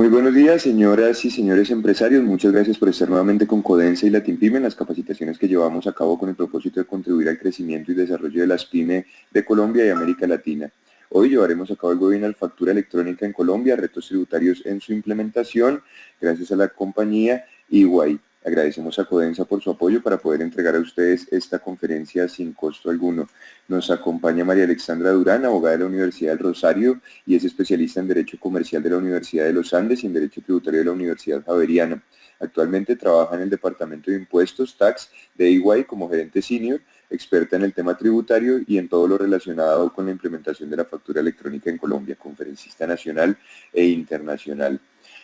Muy buenos días, señoras y señores empresarios. Muchas gracias por estar nuevamente con Codensa y Latin en las capacitaciones que llevamos a cabo con el propósito de contribuir al crecimiento y desarrollo de las PYME de Colombia y América Latina. Hoy llevaremos a cabo el webinar Factura Electrónica en Colombia, retos tributarios en su implementación, gracias a la compañía EY. Agradecemos a Codensa por su apoyo para poder entregar a ustedes esta conferencia sin costo alguno. Nos acompaña María Alexandra Durán, abogada de la Universidad del Rosario y es especialista en Derecho Comercial de la Universidad de los Andes y en Derecho Tributario de la Universidad Javeriana. Actualmente trabaja en el Departamento de Impuestos, Tax de EY como gerente senior, experta en el tema tributario y en todo lo relacionado con la implementación de la factura electrónica en Colombia, conferencista nacional e internacional.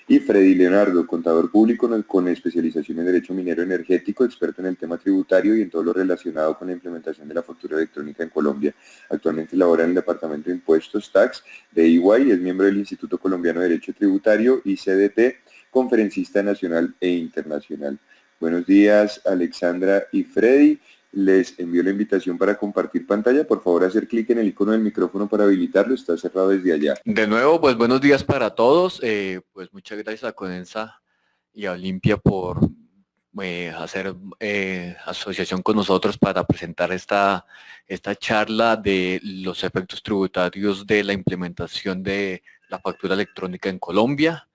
Y Freddy Leonardo, contador público con especialización en Derecho Minero Energético, experto en el tema tributario y en todo lo relacionado con la implementación de la factura electrónica en Colombia. Actualmente labora en el Departamento de Impuestos Tax de EY, es miembro del Instituto Colombiano de Derecho Tributario y CDT, conferencista nacional e internacional. Buenos días, Alexandra y Freddy. Les envío la invitación para compartir pantalla. Por favor, hacer clic en el icono del micrófono para habilitarlo. Está cerrado desde allá. De nuevo, pues buenos días para todos. Pues muchas gracias a Codensa y a Olimpia por hacer asociación con nosotros para presentar esta charla de los efectos tributarios de la implementación de la factura electrónica en Colombia.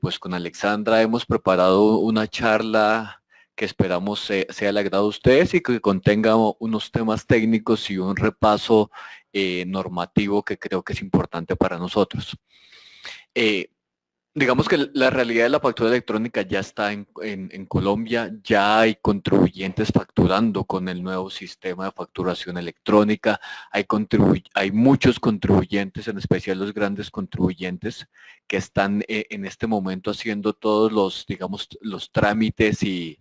Pues con Alexandra hemos preparado una charla que esperamos sea del agrado de ustedes y que contenga unos temas técnicos y un repaso normativo que creo que es importante para nosotros. Digamos que la realidad de la factura electrónica ya está en Colombia, ya hay contribuyentes facturando con el nuevo sistema de facturación electrónica, hay muchos contribuyentes, en especial los grandes contribuyentes, que están en este momento haciendo todos los, digamos, los trámites y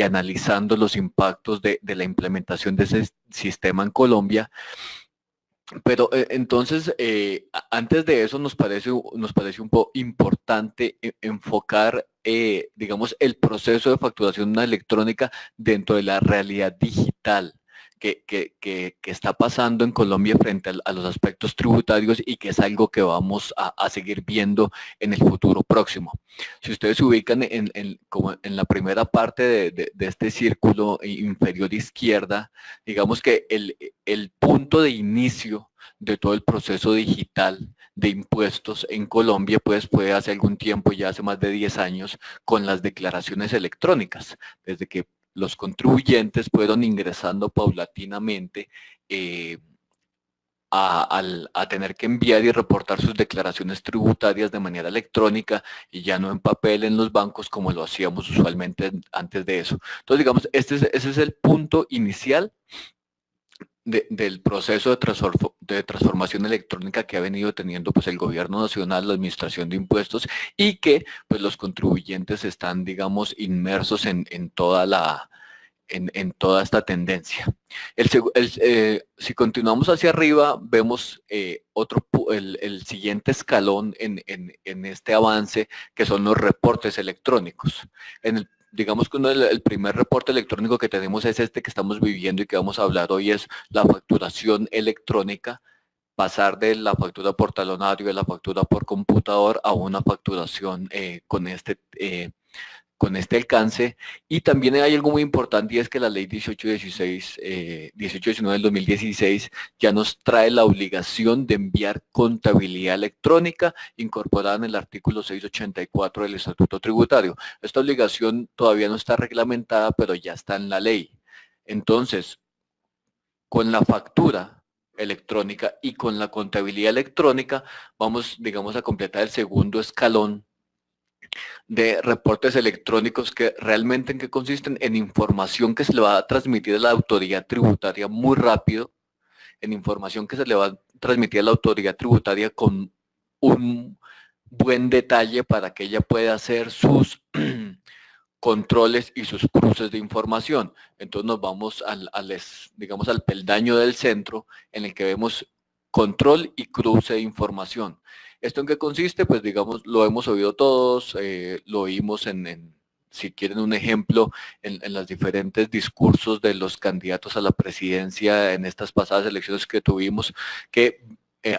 analizando los impactos de la implementación de ese sistema en Colombia. Pero entonces, antes de eso nos parece un poco importante enfocar, digamos, el proceso de facturación electrónica dentro de la realidad digital que está pasando en Colombia frente a los aspectos tributarios y que es algo que vamos a seguir viendo en el futuro próximo. Si ustedes se ubican como en la primera parte de este círculo inferior izquierda, digamos que el punto de inicio de todo el proceso digital de impuestos en Colombia, pues fue hace algún tiempo, ya hace más de 10 años, con las declaraciones electrónicas, desde que los contribuyentes fueron ingresando paulatinamente a tener que enviar y reportar sus declaraciones tributarias de manera electrónica y ya no en papel en los bancos como lo hacíamos usualmente antes de eso. Entonces, digamos, ese es el punto inicial del proceso de transformación electrónica que ha venido teniendo pues el gobierno nacional, la administración de impuestos y que pues los contribuyentes están, digamos, inmersos en toda esta tendencia. Si continuamos hacia arriba, vemos el siguiente escalón en este avance, que son los reportes electrónicos. Digamos que el primer reporte electrónico que tenemos es este que estamos viviendo y que vamos a hablar hoy, es la facturación electrónica, pasar de la factura por talonario, de la factura por computador a una facturación con este alcance. Y también hay algo muy importante y es que la ley 1819 del 2016 ya nos trae la obligación de enviar contabilidad electrónica incorporada en el artículo 684 del Estatuto Tributario. Esta obligación todavía no está reglamentada, pero ya está en la ley. Entonces, con la factura electrónica y con la contabilidad electrónica vamos, digamos, a completar el segundo escalón de reportes electrónicos, que realmente en qué consisten: en información que se le va a transmitir a la autoridad tributaria muy rápido, en información que se le va a transmitir a la autoridad tributaria con un buen detalle para que ella pueda hacer sus controles y sus cruces de información. Entonces nos vamos digamos, al peldaño del centro en el que vemos control y cruce de información. ¿Esto en qué consiste? Pues digamos, lo hemos oído todos, lo oímos si quieren un ejemplo, en los diferentes discursos de los candidatos a la presidencia en estas pasadas elecciones que tuvimos, que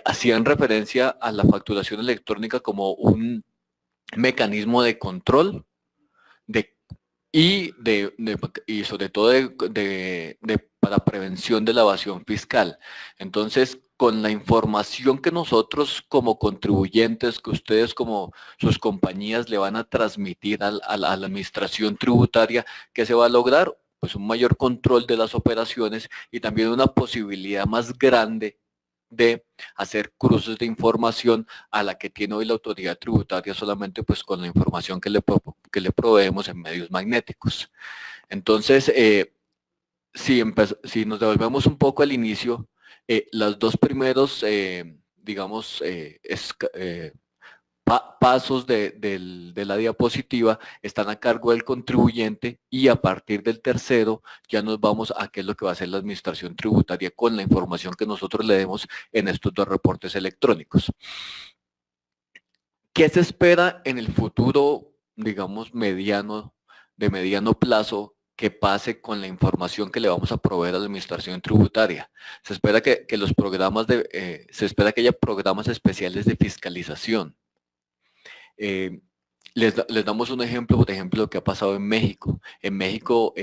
hacían referencia a la facturación electrónica como un mecanismo de control de, y sobre todo para prevención de la evasión fiscal. Entonces, con la información que nosotros como contribuyentes, que ustedes como sus compañías le van a transmitir a la administración tributaria, ¿qué se va a lograr? Pues un mayor control de las operaciones y también una posibilidad más grande de hacer cruces de información a la que tiene hoy la autoridad tributaria solamente pues con la información que le proveemos en medios magnéticos. Entonces, si nos devolvemos un poco al inicio, los dos primeros, digamos, pasos de la diapositiva están a cargo del contribuyente y a partir del tercero ya nos vamos a qué es lo que va a hacer la administración tributaria con la información que nosotros le demos en estos dos reportes electrónicos. ¿Qué se espera en el futuro, digamos, de mediano plazo que pase con la información que le vamos a proveer a la administración tributaria? Se espera que los programas se espera que haya programas especiales de fiscalización. Les damos un ejemplo, por ejemplo, lo que ha pasado en México. En México,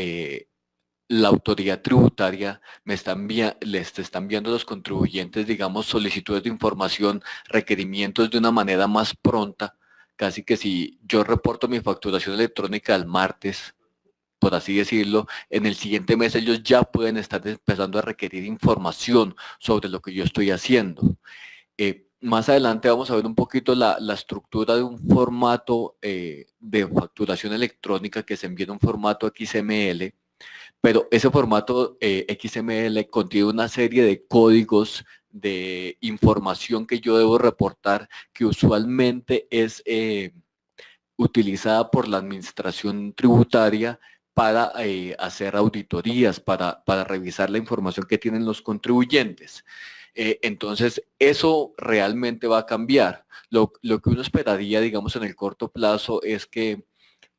la autoridad tributaria les está enviando a los contribuyentes, digamos, solicitudes de información, requerimientos de una manera más pronta. Casi que si yo reporto mi facturación electrónica el martes, por así decirlo, en el siguiente mes ellos ya pueden estar empezando a requerir información sobre lo que yo estoy haciendo. Más adelante vamos a ver un poquito la estructura de un formato de facturación electrónica que se envía en un formato XML, pero ese formato XML contiene una serie de códigos de información que yo debo reportar que usualmente es utilizada por la administración tributaria para hacer auditorías, para revisar la información que tienen los contribuyentes. Entonces, eso realmente va a cambiar. Lo que uno esperaría, digamos, en el corto plazo es que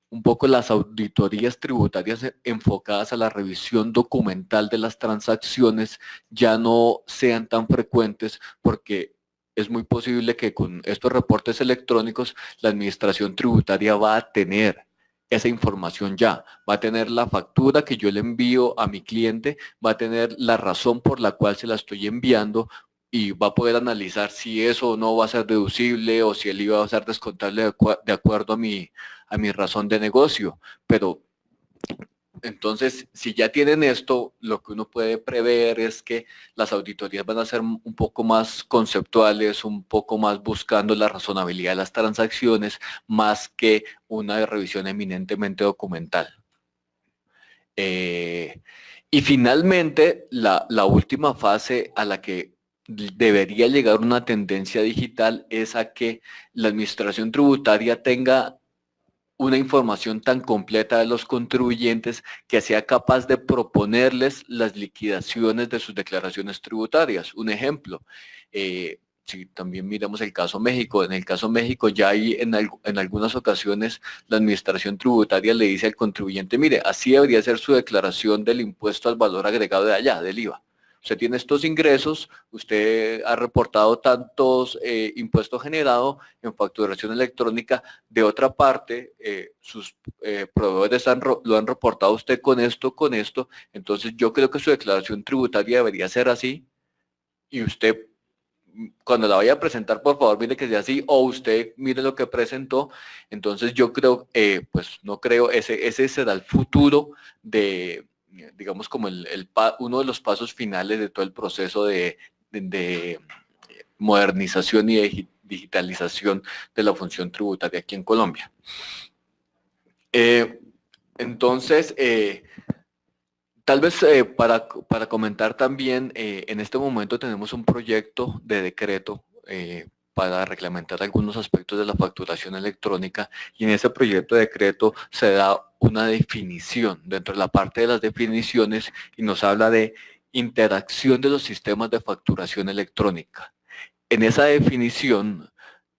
un poco las auditorías tributarias enfocadas a la revisión documental de las transacciones ya no sean tan frecuentes porque es muy posible que con estos reportes electrónicos la administración tributaria va a tener esa información ya, va a tener la factura que yo le envío a mi cliente, va a tener la razón por la cual se la estoy enviando y va a poder analizar si eso o no va a ser deducible o si el IVA va a ser descontable de acuerdo a mi razón de negocio. Pero entonces, si ya tienen esto, lo que uno puede prever es que las auditorías van a ser un poco más conceptuales, un poco más buscando la razonabilidad de las transacciones, más que una revisión eminentemente documental. Y finalmente, la última fase a la que debería llegar una tendencia digital es a que la administración tributaria tenga una información tan completa de los contribuyentes que sea capaz de proponerles las liquidaciones de sus declaraciones tributarias. Un ejemplo, si también miramos el caso México, en el caso México ya hay en algunas ocasiones la administración tributaria le dice al contribuyente, mire, así debería ser su declaración del impuesto al valor agregado de allá, del IVA. Usted tiene estos ingresos, usted ha reportado tantos impuestos generados en facturación electrónica. De otra parte, sus proveedores lo han reportado a usted con esto. Entonces yo creo que su declaración tributaria debería ser así y usted cuando la vaya a presentar, por favor, mire que sea así, o usted mire lo que presentó. Entonces yo creo, pues no creo, ese será el futuro de, digamos, como uno de los pasos finales de todo el proceso de modernización y de digitalización de la función tributaria aquí en Colombia. Entonces, tal vez para comentar también, en este momento tenemos un proyecto de decreto para reglamentar algunos aspectos de la facturación electrónica y en ese proyecto de decreto se da una definición dentro de la parte de las definiciones y nos habla de interacción de los sistemas de facturación electrónica. En esa definición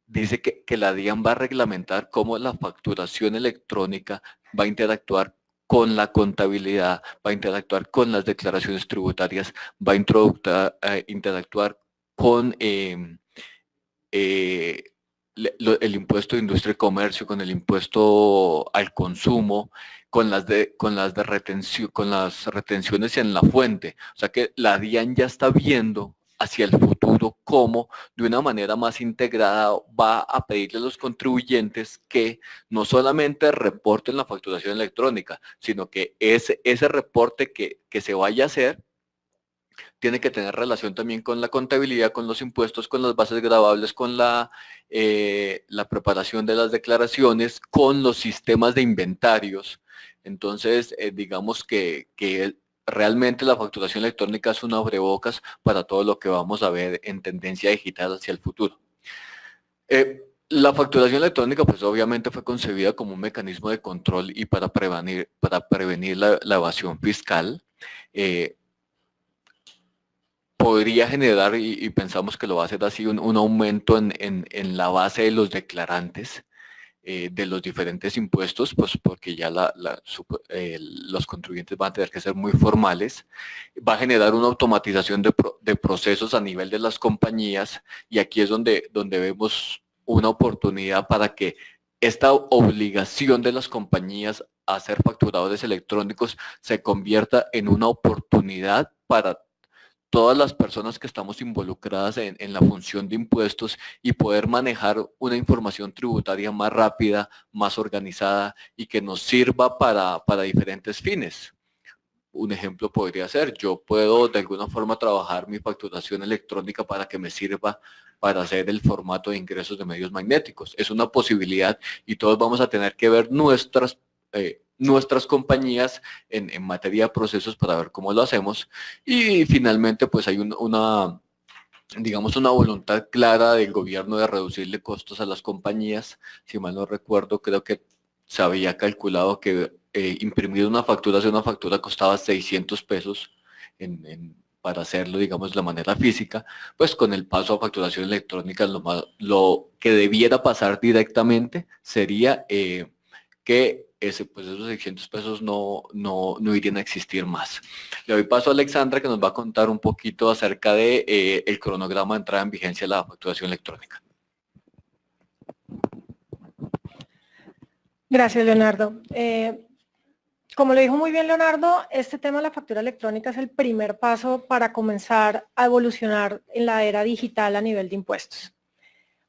dice que la DIAN va a reglamentar cómo la facturación electrónica va a interactuar con la contabilidad, va a interactuar con las declaraciones tributarias, va a interactuar con el impuesto de industria y comercio, con el impuesto al consumo, con las retenciones en la fuente. O sea que la DIAN ya está viendo hacia el futuro cómo de una manera más integrada va a pedirle a los contribuyentes que no solamente reporten la facturación electrónica, sino que ese reporte que se vaya a hacer tiene que tener relación también con la contabilidad, con los impuestos, con las bases gravables, con la preparación de las declaraciones, con los sistemas de inventarios. Entonces, digamos que realmente la facturación electrónica es un abrebocas para todo lo que vamos a ver en tendencia digital hacia el futuro. La facturación electrónica, pues obviamente fue concebida como un mecanismo de control y para prevenir la evasión fiscal. Podría generar, y pensamos que lo va a hacer así, un aumento en la base de los declarantes de los diferentes impuestos, pues porque ya los contribuyentes van a tener que ser muy formales. Va a generar una automatización de procesos a nivel de las compañías, y aquí es donde vemos una oportunidad para que esta obligación de las compañías a ser facturadores electrónicos se convierta en una oportunidad para todas las personas que estamos involucradas en la función de impuestos y poder manejar una información tributaria más rápida, más organizada y que nos sirva para diferentes fines. Un ejemplo podría ser, yo puedo de alguna forma trabajar mi facturación electrónica para que me sirva para hacer el formato de ingresos de medios magnéticos. Es una posibilidad y todos vamos a tener que ver nuestras compañías en materia de procesos para ver cómo lo hacemos. Y finalmente, pues hay digamos, una voluntad clara del gobierno de reducirle costos a las compañías. Si mal no recuerdo, creo que se había calculado que imprimir una factura costaba 600 pesos para hacerlo, digamos, de la manera física. Pues con el paso a facturación electrónica, lo que debiera pasar directamente sería que pues esos 600 pesos no irían a existir más. Le doy paso a Alexandra, que nos va a contar un poquito acerca de el cronograma de entrada en vigencia de la facturación electrónica. Gracias, Leonardo. Como lo dijo muy bien Leonardo, este tema de la factura electrónica es el primer paso para comenzar a evolucionar en la era digital a nivel de impuestos.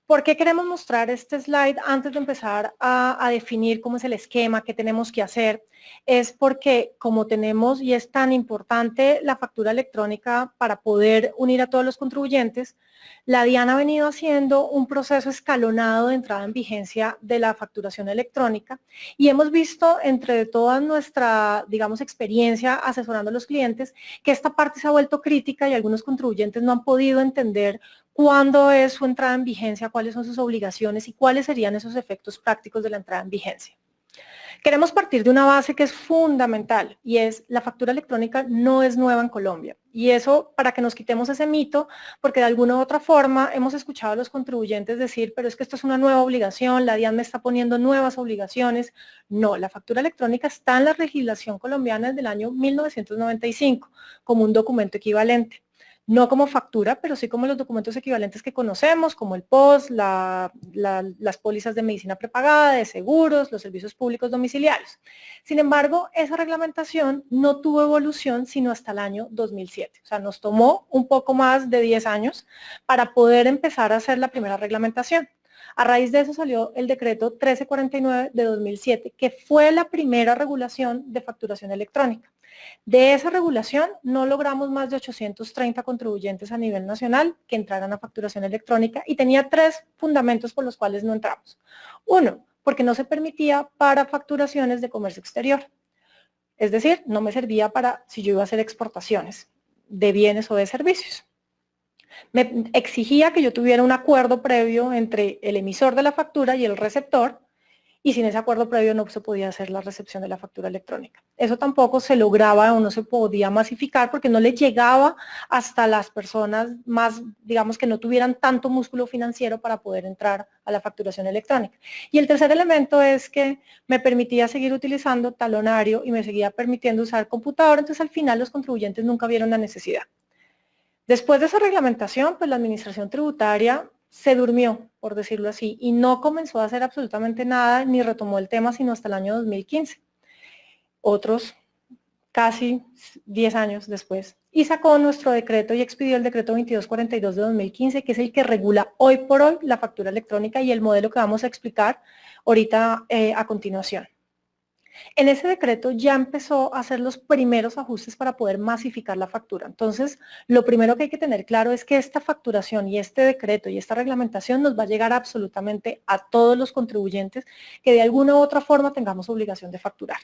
¿Por qué queremos mostrar este slide antes de empezar a definir cómo es el esquema, qué tenemos que hacer? Es porque como tenemos y es tan importante la factura electrónica para poder unir a todos los contribuyentes, la DIAN ha venido haciendo un proceso escalonado de entrada en vigencia de la facturación electrónica y hemos visto entre toda nuestra, digamos, experiencia asesorando a los clientes que esta parte se ha vuelto crítica y algunos contribuyentes no han podido entender cuándo es su entrada en vigencia, cuáles son sus obligaciones y cuáles serían esos efectos prácticos de la entrada en vigencia. Queremos partir de una base que es fundamental y es la factura electrónica no es nueva en Colombia. Y eso para que nos quitemos ese mito, porque de alguna u otra forma hemos escuchado a los contribuyentes decir, pero es que esto es una nueva obligación, la DIAN me está poniendo nuevas obligaciones. No, la factura electrónica está en la legislación colombiana desde el año 1995 como un documento equivalente. No como factura, pero sí como los documentos equivalentes que conocemos, como el POS, las pólizas de medicina prepagada, de seguros, los servicios públicos domiciliarios. Sin embargo, esa reglamentación no tuvo evolución sino hasta el año 2007. O sea, nos tomó un poco más de 10 años para poder empezar a hacer la primera reglamentación. A raíz de eso salió el decreto 1349 de 2007, que fue la primera regulación de facturación electrónica. De esa regulación no logramos más de 830 contribuyentes a nivel nacional que entraran a facturación electrónica y tenía 3 fundamentos por los cuales no entramos. Uno, porque no se permitía para facturaciones de comercio exterior. Es decir, no me servía para si yo iba a hacer exportaciones de bienes o de servicios. Me exigía que yo tuviera un acuerdo previo entre el emisor de la factura y el receptor, y sin ese acuerdo previo no se podía hacer la recepción de la factura electrónica. Eso tampoco se lograba o no se podía masificar porque no le llegaba hasta las personas más, digamos, que no tuvieran tanto músculo financiero para poder entrar a la facturación electrónica. Y el tercer elemento es que me permitía seguir utilizando talonario y me seguía permitiendo usar computador, entonces al final los contribuyentes nunca vieron la necesidad. Después de esa reglamentación, pues la administración tributaria se durmió, por decirlo así, y no comenzó a hacer absolutamente nada ni retomó el tema sino hasta el año 2015. Otros casi 10 años después, y sacó nuestro decreto y expidió el decreto 2242 de 2015, que es el que regula hoy por hoy la factura electrónica y el modelo que vamos a explicar ahorita a continuación. En ese decreto ya empezó a hacer los primeros ajustes para poder masificar la factura. Entonces, lo primero que hay que tener claro es que esta facturación y este decreto y esta reglamentación nos va a llegar absolutamente a todos los contribuyentes que de alguna u otra forma tengamos obligación de facturar.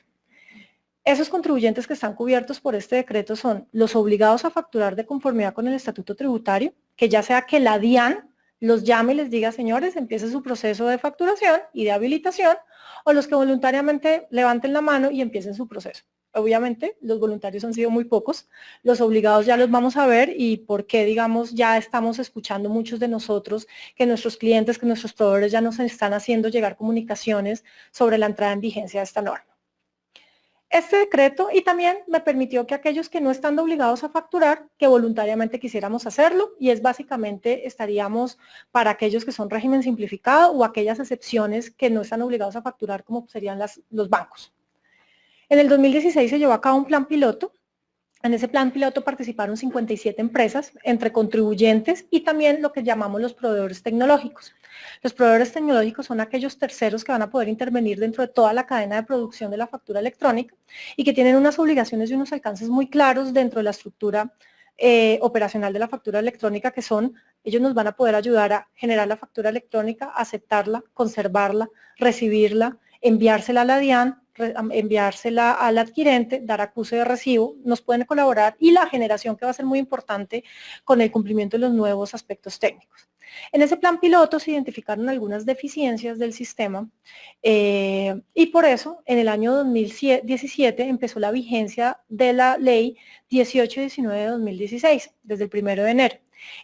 Esos contribuyentes que están cubiertos por este decreto son los obligados a facturar de conformidad con el estatuto tributario, que ya sea que la DIAN los llame y les diga, señores, empiece su proceso de facturación y de habilitación, o los que voluntariamente levanten la mano y empiecen su proceso. Obviamente, los voluntarios han sido muy pocos, los obligados ya los vamos a ver y por qué, digamos, ya estamos escuchando muchos de nosotros que nuestros clientes, que nuestros proveedores ya nos están haciendo llegar comunicaciones sobre la entrada en vigencia de esta norma. Este decreto y también me permitió que aquellos que no están obligados a facturar, que voluntariamente quisiéramos hacerlo, y es básicamente estaríamos para aquellos que son régimen simplificado o aquellas excepciones que no están obligados a facturar como serían los bancos. En el 2016 se llevó a cabo un plan piloto. En ese plan piloto participaron 57 empresas entre contribuyentes y también lo que llamamos los proveedores tecnológicos. Los proveedores tecnológicos son aquellos terceros que van a poder intervenir dentro de toda la cadena de producción de la factura electrónica y que tienen unas obligaciones y unos alcances muy claros dentro de la estructura operacional de la factura electrónica, que son, ellos nos van a poder ayudar a generar la factura electrónica, aceptarla, conservarla, recibirla, enviársela a la DIAN, enviársela al adquirente, dar acuse de recibo, nos pueden colaborar y la generación, que va a ser muy importante con el cumplimiento de los nuevos aspectos técnicos. En ese plan piloto se identificaron algunas deficiencias del sistema y por eso en el año 2017 empezó la vigencia de la ley 1819 de 2016, desde el 1 de enero.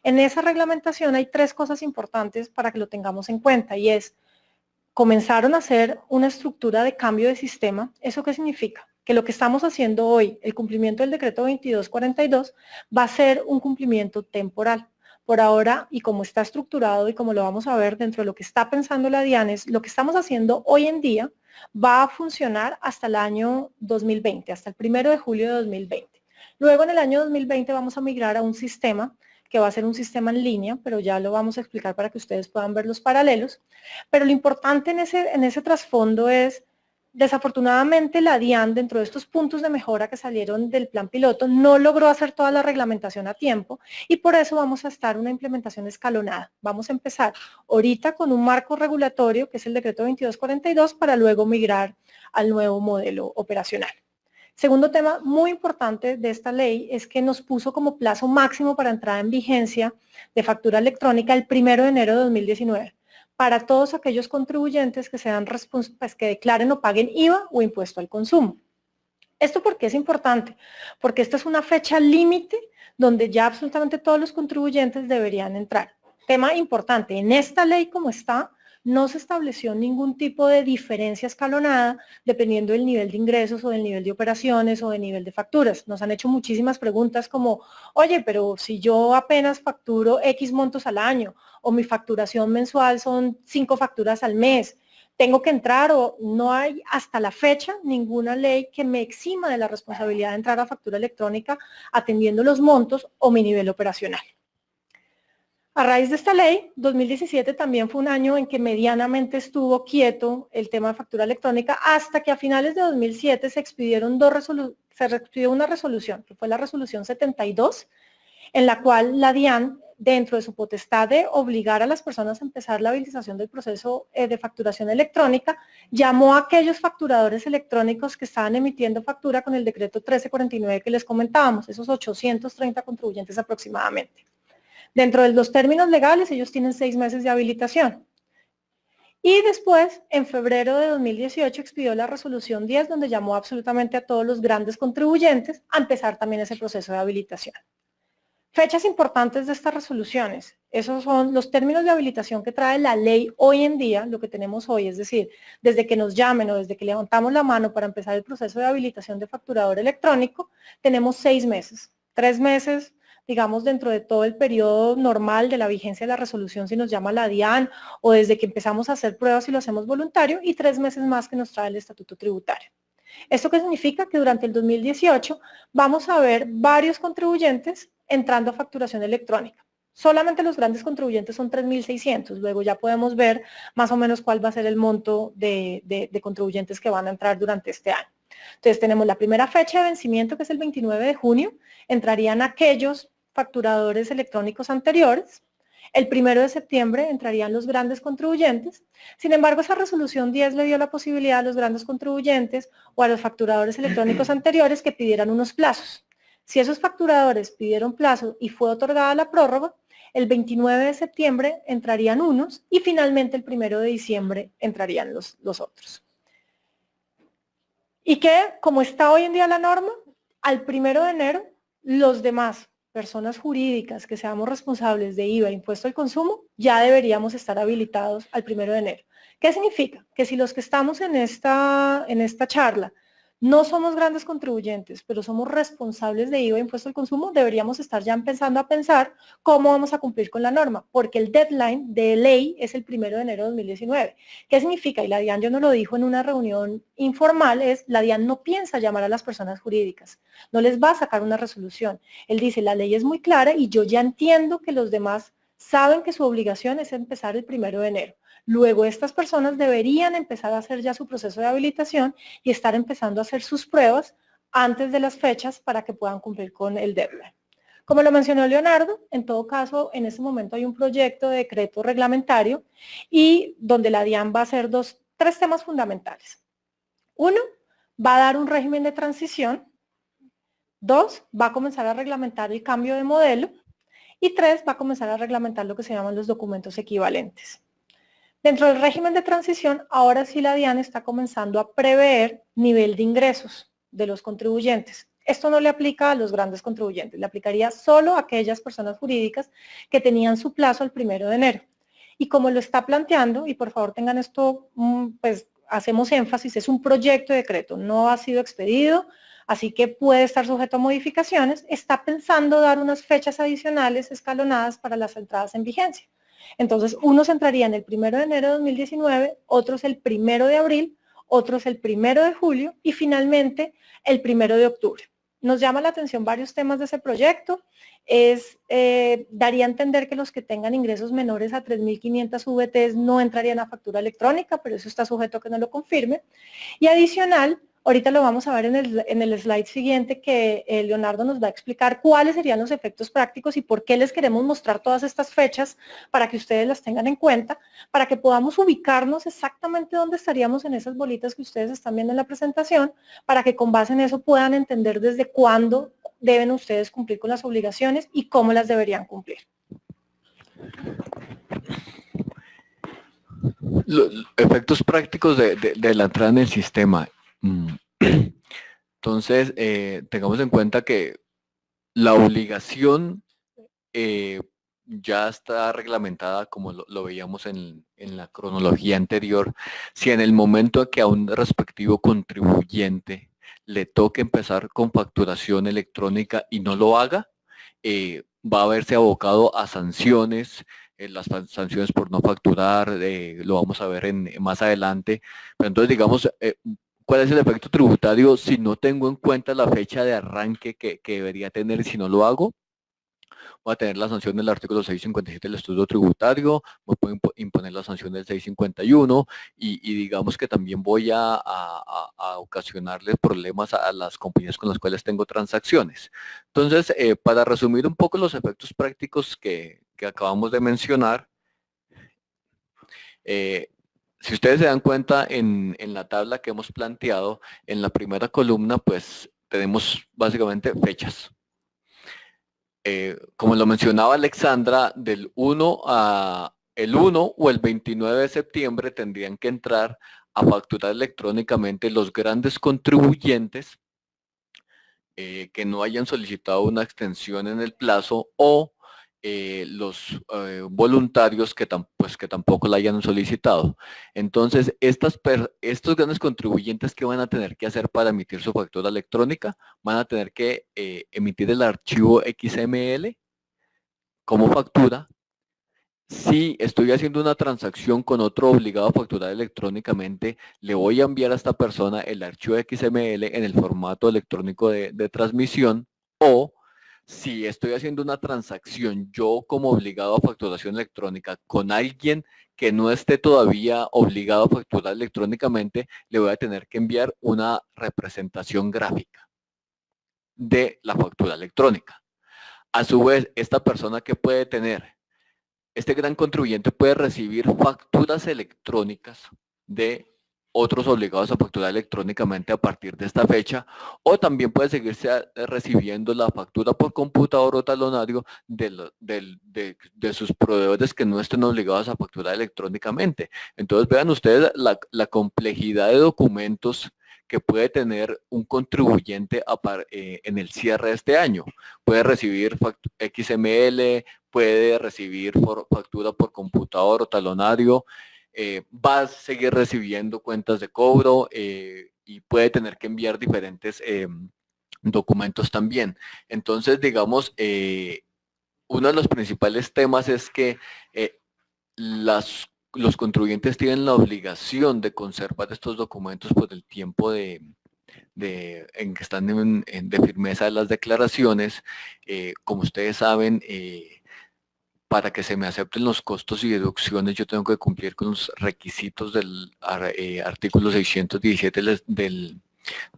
En esa reglamentación hay 3 cosas importantes para que lo tengamos en cuenta y es: comenzaron a hacer una estructura de cambio de sistema. ¿Eso qué significa? Que lo que estamos haciendo hoy, el cumplimiento del decreto 2242, va a ser un cumplimiento temporal. Por ahora, y como está estructurado y como lo vamos a ver dentro de lo que está pensando la DIAN, es lo que estamos haciendo hoy en día va a funcionar hasta el año 2020, hasta el 1 de julio de 2020. Luego en el año 2020 vamos a migrar a un sistema que va a ser un sistema en línea, pero ya lo vamos a explicar para que ustedes puedan ver los paralelos. Pero lo importante en ese trasfondo es, desafortunadamente la DIAN, dentro de estos puntos de mejora que salieron del plan piloto, no logró hacer toda la reglamentación a tiempo y por eso vamos a estar una implementación escalonada. Vamos a empezar ahorita con un marco regulatorio, que es el decreto 2242, para luego migrar al nuevo modelo operacional. Segundo tema muy importante de esta ley es que nos puso como plazo máximo para entrada en vigencia de factura electrónica el 1 de enero de 2019 para todos aquellos contribuyentes que sean pues, que declaren o paguen IVA o impuesto al consumo. ¿Esto por qué es importante? Porque esta es una fecha límite donde ya absolutamente todos los contribuyentes deberían entrar. Tema importante, en esta ley como está, no se estableció ningún tipo de diferencia escalonada dependiendo del nivel de ingresos o del nivel de operaciones o del nivel de facturas. Nos han hecho muchísimas preguntas como, oye, pero si yo apenas facturo X montos al año o mi facturación mensual son 5 facturas al mes, ¿tengo que entrar? O no hay hasta la fecha ninguna ley que me exima de la responsabilidad de entrar a factura electrónica atendiendo los montos o mi nivel operacional. A raíz de esta ley, 2017 también fue un año en que medianamente estuvo quieto el tema de factura electrónica hasta que a finales de 2007 se expidió una resolución, que fue la resolución 72, en la cual la DIAN, dentro de su potestad de obligar a las personas a empezar la habilitación del proceso de facturación electrónica, llamó a aquellos facturadores electrónicos que estaban emitiendo factura con el decreto 1349 que les comentábamos, esos 830 contribuyentes aproximadamente. Dentro de los términos legales, ellos tienen 6 meses de habilitación. Y después, en febrero de 2018, expidió la resolución 10, donde llamó absolutamente a todos los grandes contribuyentes a empezar también ese proceso de habilitación. Fechas importantes de estas resoluciones. Esos son los términos de habilitación que trae la ley hoy en día, lo que tenemos hoy, es decir, desde que nos llamen o desde que levantamos la mano para empezar el proceso de habilitación de facturador electrónico, tenemos 6 meses, 3 meses digamos, dentro de todo el periodo normal de la vigencia de la resolución, si nos llama la DIAN, o desde que empezamos a hacer pruebas y lo hacemos voluntario, y 3 meses más que nos trae el estatuto tributario. ¿Esto qué significa? Que durante el 2018 vamos a ver varios contribuyentes entrando a facturación electrónica. Solamente los grandes contribuyentes son 3.600, luego ya podemos ver más o menos cuál va a ser el monto de contribuyentes que van a entrar durante este año. Entonces tenemos la primera fecha de vencimiento, que es el 29 de junio, entrarían aquellos facturadores electrónicos anteriores. El 1 de septiembre entrarían los grandes contribuyentes. Sin embargo, esa resolución 10 le dio la posibilidad a los grandes contribuyentes o a los facturadores electrónicos anteriores que pidieran unos plazos. Si esos facturadores pidieron plazo y fue otorgada la prórroga, el 29 de septiembre entrarían unos y finalmente el 1 de diciembre entrarían los otros. Y que, como está hoy en día la norma, al 1 de enero, los demás personas jurídicas que seamos responsables de IVA, impuesto al consumo, ya deberíamos estar habilitados al 1 de enero. ¿Qué significa? Que si los que estamos en esta charla no somos grandes contribuyentes, pero somos responsables de IVA, impuesto al consumo, deberíamos estar ya empezando a pensar cómo vamos a cumplir con la norma, porque el deadline de ley es el 1 de enero de 2019. ¿Qué significa? Y la DIAN yo no lo dijo en una reunión informal, es la DIAN no piensa llamar a las personas jurídicas, no les va a sacar una resolución. Él dice, la ley es muy clara y yo ya entiendo que los demás saben que su obligación es empezar el 1 de enero. Luego estas personas deberían empezar a hacer ya su proceso de habilitación y estar empezando a hacer sus pruebas antes de las fechas para que puedan cumplir con el deadline. Como lo mencionó Leonardo, en todo caso, en este momento hay un proyecto de decreto reglamentario y donde la DIAN va a hacer tres temas fundamentales. Uno, va a dar un régimen de transición. Dos, va a comenzar a reglamentar el cambio de modelo. Y tres, va a comenzar a reglamentar lo que se llaman los documentos equivalentes. Dentro del régimen de transición, ahora sí la DIAN está comenzando a prever nivel de ingresos de los contribuyentes. Esto no le aplica a los grandes contribuyentes, le aplicaría solo a aquellas personas jurídicas que tenían su plazo el 1 de enero. Y como lo está planteando, y por favor tengan esto, pues hacemos énfasis, es un proyecto de decreto, no ha sido expedido, así que puede estar sujeto a modificaciones, está pensando dar unas fechas adicionales escalonadas para las entradas en vigencia. Entonces, unos entrarían el 1 de enero de 2019, otros el 1 de abril, otros el 1 de julio y finalmente el 1 de octubre. Nos llama la atención varios temas de ese proyecto. Daría a entender que los que tengan ingresos menores a 3.500 VTs no entrarían a factura electrónica, pero eso está sujeto a que no lo confirme. Y adicional, ahorita lo vamos a ver en el slide siguiente que Leonardo nos va a explicar cuáles serían los efectos prácticos y por qué les queremos mostrar todas estas fechas para que ustedes las tengan en cuenta, para que podamos ubicarnos exactamente dónde estaríamos en esas bolitas que ustedes están viendo en la presentación, para que con base en eso puedan entender desde cuándo deben ustedes cumplir con las obligaciones y cómo las deberían cumplir. Los efectos prácticos de la entrada en el sistema. Entonces, tengamos en cuenta que la obligación ya está reglamentada como lo veíamos en la cronología anterior. Si en el momento que a un respectivo contribuyente le toque empezar con facturación electrónica y no lo haga, va a verse abocado a sanciones, las sanciones por no facturar, lo vamos a ver más adelante. Pero entonces, digamos, ¿cuál es el efecto tributario si no tengo en cuenta la fecha de arranque que debería tener si no lo hago? Voy a tener la sanción del artículo 657 del estudio tributario, me puedo imponer la sanción del 651 y digamos que también voy a ocasionarles problemas a las compañías con las cuales tengo transacciones. Entonces, para resumir un poco los efectos prácticos que acabamos de mencionar, si ustedes se dan cuenta en la tabla que hemos planteado, en la primera columna, pues tenemos básicamente fechas. Como lo mencionaba Alexandra, del 1 o el 29 de septiembre tendrían que entrar a facturar electrónicamente los grandes contribuyentes que no hayan solicitado una extensión en el plazo o los voluntarios pues, que tampoco la hayan solicitado. Entonces, estos grandes contribuyentes, ¿qué van a tener que hacer para emitir su factura electrónica? Van a tener que emitir el archivo XML como factura. Si estoy haciendo una transacción con otro obligado a facturar electrónicamente, le voy a enviar a esta persona el archivo XML en el formato electrónico de transmisión, o si estoy haciendo una transacción yo como obligado a facturación electrónica con alguien que no esté todavía obligado a facturar electrónicamente, le voy a tener que enviar una representación gráfica de la factura electrónica. A su vez, esta persona que puede tener, este gran contribuyente puede recibir facturas electrónicas de otros obligados a facturar electrónicamente a partir de esta fecha, o también puede seguirse recibiendo la factura por computador o talonario de sus proveedores que no estén obligados a facturar electrónicamente. Entonces vean ustedes la complejidad de documentos que puede tener un contribuyente en el cierre de este año. Puede recibir XML, puede recibir factura por computador o talonario, va a seguir recibiendo cuentas de cobro y puede tener que enviar diferentes documentos también. Entonces, digamos, uno de los principales temas es que los contribuyentes tienen la obligación de conservar estos documentos por el tiempo en que están de firmeza de las declaraciones. Como ustedes saben, para que se me acepten los costos y deducciones, yo tengo que cumplir con los requisitos del artículo 617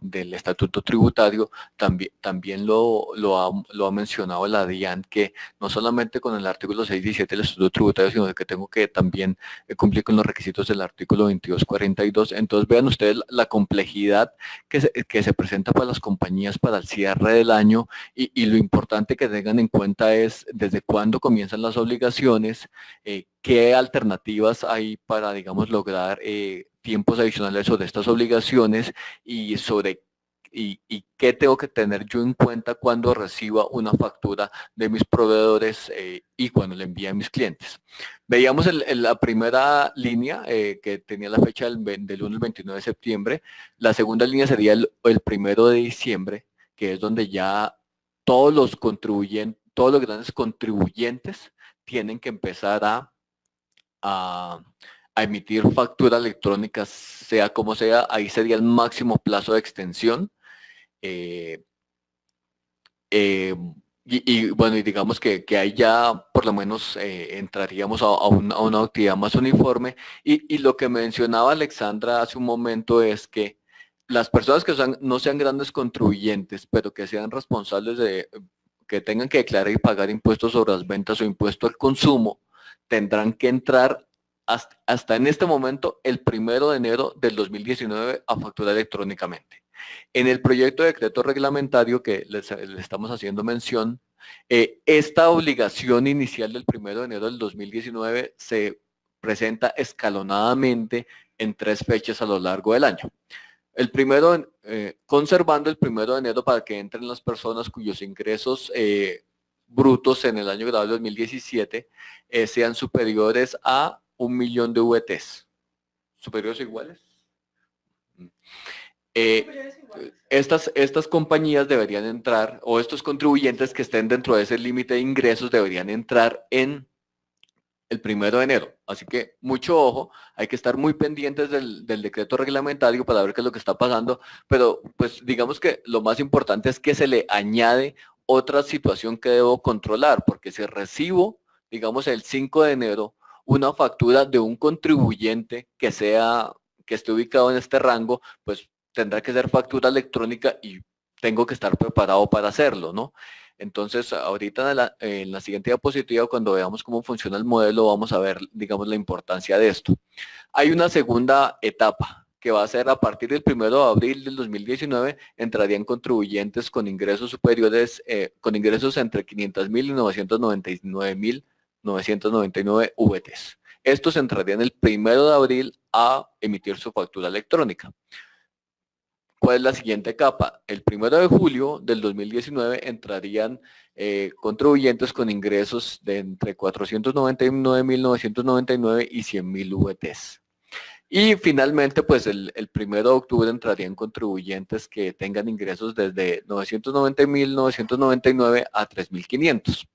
del Estatuto Tributario. También lo ha mencionado la DIAN, que no solamente con el artículo 617 del Estatuto Tributario, sino que tengo que también cumplir con los requisitos del artículo 2242. Entonces vean ustedes la complejidad que se presenta para las compañías para el cierre del año, y lo importante que tengan en cuenta es desde cuándo comienzan las obligaciones, qué alternativas hay para, digamos, lograr tiempos adicionales sobre estas obligaciones, y qué tengo que tener yo en cuenta cuando reciba una factura de mis proveedores y cuando le envíe a mis clientes. Veíamos la primera línea que tenía la fecha del 1 al 29 de septiembre. La segunda línea sería el 1 de diciembre, que es donde ya todos los grandes contribuyentes tienen que empezar a emitir factura electrónica, sea como sea. Ahí sería el máximo plazo de extensión. Bueno, y digamos que ahí ya por lo menos entraríamos a una actividad más uniforme. Y lo que mencionaba Alexandra hace un momento es que las personas que no sean grandes contribuyentes, pero que sean responsables que tengan que declarar y pagar impuestos sobre las ventas o impuesto al consumo, tendrán que entrar hasta en este momento el 1 de enero del 2019 a facturar electrónicamente. En el proyecto de decreto reglamentario que le estamos haciendo mención, esta obligación inicial del 1 de enero del 2019 se presenta escalonadamente en 3 fechas a lo largo del año. Conservando el 1 de enero para que entren las personas cuyos ingresos brutos en el año grabable 2017 sean superiores a 1 millón de VTs. ¿Superiores o iguales? Estas compañías deberían entrar, o estos contribuyentes que estén dentro de ese límite de ingresos deberían entrar en el 1 de enero. Así que mucho ojo, hay que estar muy pendientes del decreto reglamentario para ver qué es lo que está pasando, pero pues digamos que lo más importante es que se le añade otra situación que debo controlar, porque si recibo, digamos, el 5 de enero, una factura de un contribuyente que esté ubicado en este rango, pues tendrá que ser factura electrónica y tengo que estar preparado para hacerlo, ¿no? Entonces, ahorita en la siguiente diapositiva, cuando veamos cómo funciona el modelo, vamos a ver, digamos, la importancia de esto. Hay una segunda etapa que va a ser a partir del 1 de abril del 2019, entrarían contribuyentes con ingresos superiores, con ingresos entre 500.000 y 999.999 VTs. Estos entrarían el 1 de abril a emitir su factura electrónica. ¿Cuál es la siguiente capa? El 1 de julio del 2019 entrarían contribuyentes con ingresos de entre 499.999 y 100.000 VTs. Y finalmente, pues el 1 de octubre entrarían contribuyentes que tengan ingresos desde 990.999 a 3.500.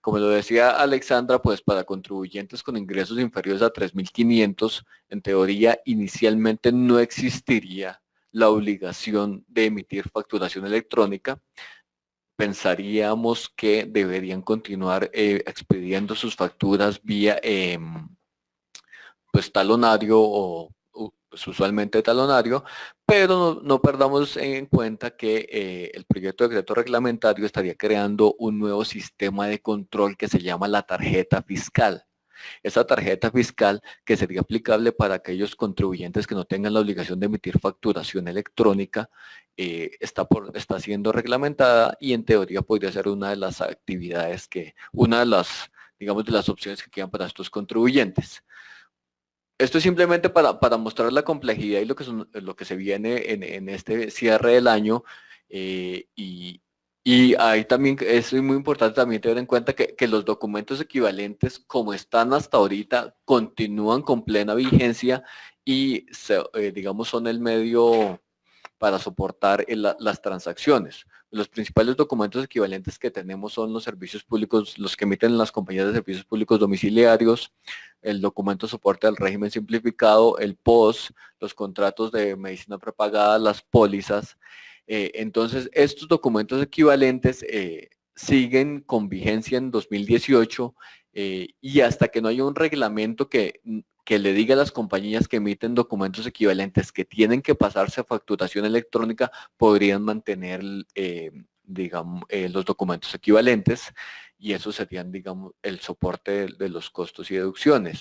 Como lo decía Alexandra, pues para contribuyentes con ingresos inferiores a 3.500, en teoría inicialmente no existiría la obligación de emitir facturación electrónica. Pensaríamos que deberían continuar expidiendo sus facturas vía pues talonario o pues usualmente talonario, pero no perdamos en cuenta que el proyecto de decreto reglamentario estaría creando un nuevo sistema de control que se llama la tarjeta fiscal. Esa tarjeta fiscal que sería aplicable para aquellos contribuyentes que no tengan la obligación de emitir facturación electrónica, está siendo reglamentada y en teoría podría ser una de las actividades una de las, digamos, de las opciones que quedan para estos contribuyentes. Esto es simplemente para mostrar la complejidad y lo que se viene en este cierre del año. Y ahí también es muy importante también tener en cuenta que los documentos equivalentes, como están hasta ahorita, continúan con plena vigencia y digamos son el medio para soportar las transacciones. Los principales documentos equivalentes que tenemos son los servicios públicos, los que emiten las compañías de servicios públicos domiciliarios, el documento soporte al régimen simplificado, el POS, los contratos de medicina prepagada, las pólizas. Entonces, estos documentos equivalentes siguen con vigencia en 2018 y hasta que no haya un reglamento que le diga a las compañías que emiten documentos equivalentes que tienen que pasarse a facturación electrónica, podrían mantener, digamos, los documentos equivalentes y eso serían, digamos, el soporte de los costos y deducciones.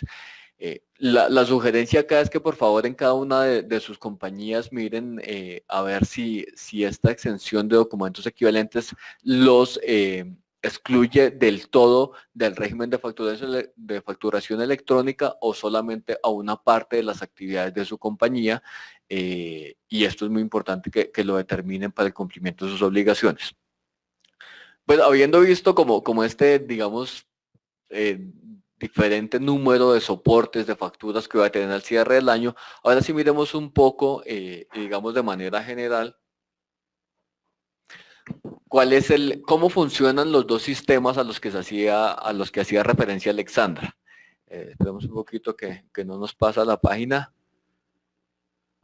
La sugerencia acá es que por favor en cada una de sus compañías miren a ver si esta exención de documentos equivalentes los excluye del todo del régimen de facturación electrónica o solamente a una parte de las actividades de su compañía, y esto es muy importante que lo determinen para el cumplimiento de sus obligaciones. Pues habiendo visto como digamos, diferente número de soportes de facturas que va a tener al cierre del año, ahora sí miremos un poco, digamos de manera general, cómo funcionan los dos sistemas a los que hacía referencia Alexandra. Esperemos un poquito que no nos pasa la página.